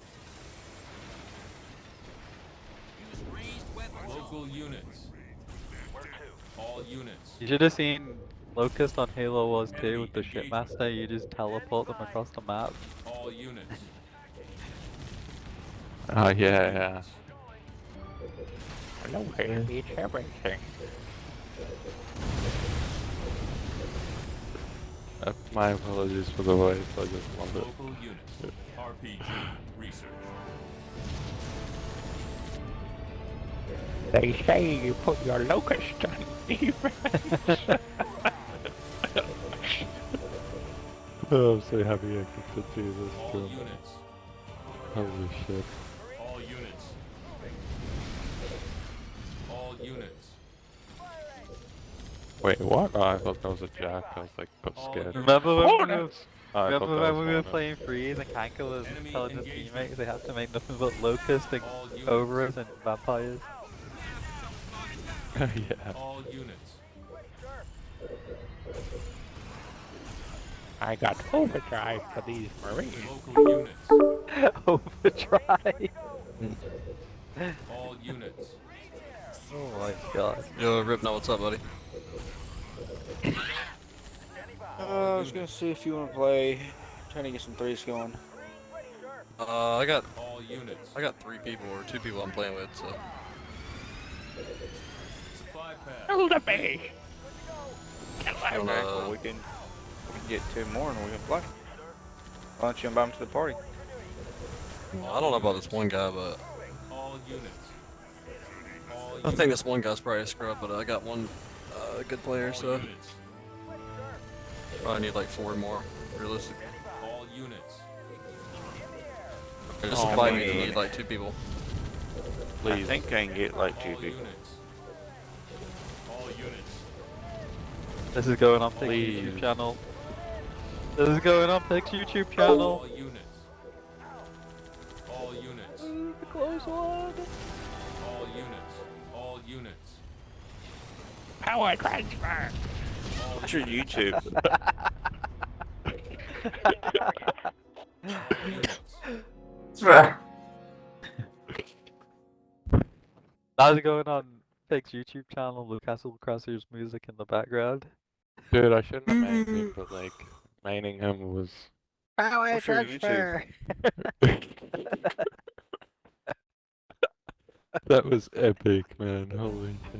Speaker 2: Local units.
Speaker 4: Where to?
Speaker 2: All units.
Speaker 7: You should have seen Locust on Halo Wars 2 with the shipmaster. You just teleport them across the map.
Speaker 2: All units.
Speaker 8: Oh, yeah, yeah.
Speaker 3: Yeah.
Speaker 8: Hello, it's everything. My apologies for the voice, I just love it.
Speaker 2: Local units. RPG. Research.
Speaker 8: They say you put your locust on defense. Oh, I'm so happy I get to do this
Speaker 2: All
Speaker 8: too.
Speaker 2: units.
Speaker 8: Holy shit.
Speaker 2: All units. All units.
Speaker 8: Wait, what? Oh, I thought that was a jack. I was like, got
Speaker 2: All
Speaker 8: scared.
Speaker 7: Remember when we were,
Speaker 8: Hornets! Oh, I thought
Speaker 7: remember
Speaker 8: that
Speaker 7: when
Speaker 8: was
Speaker 7: we were
Speaker 8: Hornets.
Speaker 7: playing Freeze and Kanka was
Speaker 2: Enemy
Speaker 7: telling his
Speaker 2: engagement.
Speaker 7: teammates they have to make nothing but Locust and
Speaker 2: All units.
Speaker 7: Ogres and Vampires?
Speaker 8: Yeah.
Speaker 2: All units.
Speaker 8: I got overdrive for these marines.
Speaker 2: Local units.
Speaker 7: Overdrive!
Speaker 2: All units.
Speaker 7: Oh my god.
Speaker 10: Yo, Rip, now what's up, buddy?
Speaker 9: I was gonna see if you wanna play. Trying to get some threes going.
Speaker 10: I got
Speaker 2: All units.
Speaker 10: 3 people or 2 people I'm playing with, so.
Speaker 2: Supply pack.
Speaker 8: Build a base!
Speaker 10: I don't
Speaker 9: Okay,
Speaker 10: know.
Speaker 9: well, we can get 2 more and we can play. Why don't you invite them to the party?
Speaker 10: Well, I don't know about this one guy, but
Speaker 2: All units. All
Speaker 10: I
Speaker 2: units.
Speaker 10: think this one guy's probably a scrub, but I got one good player,
Speaker 2: All
Speaker 10: so
Speaker 2: units.
Speaker 10: probably need like 4 more, realistically.
Speaker 2: All units.
Speaker 10: Just
Speaker 8: Oh,
Speaker 10: supply
Speaker 8: my
Speaker 10: me to
Speaker 8: God.
Speaker 10: need like 2 people.
Speaker 9: I
Speaker 8: Please.
Speaker 9: think I can get like
Speaker 2: All
Speaker 9: 2 people.
Speaker 2: units. All units.
Speaker 7: This is going on Pig's
Speaker 8: Please.
Speaker 7: YouTube channel. This is going on Pig's YouTube channel.
Speaker 2: All units. All units.
Speaker 7: The close one.
Speaker 2: All units. All units.
Speaker 8: Power transfer!
Speaker 9: What's your YouTube?
Speaker 2: All units.
Speaker 3: That's right.
Speaker 7: That is going on Pig's YouTube channel with Castle Crasher's music in the background.
Speaker 8: Dude, I shouldn't have mained him, but like, maining him was...
Speaker 7: Power
Speaker 9: What's your YouTube?
Speaker 8: That was epic, man. Holy shit.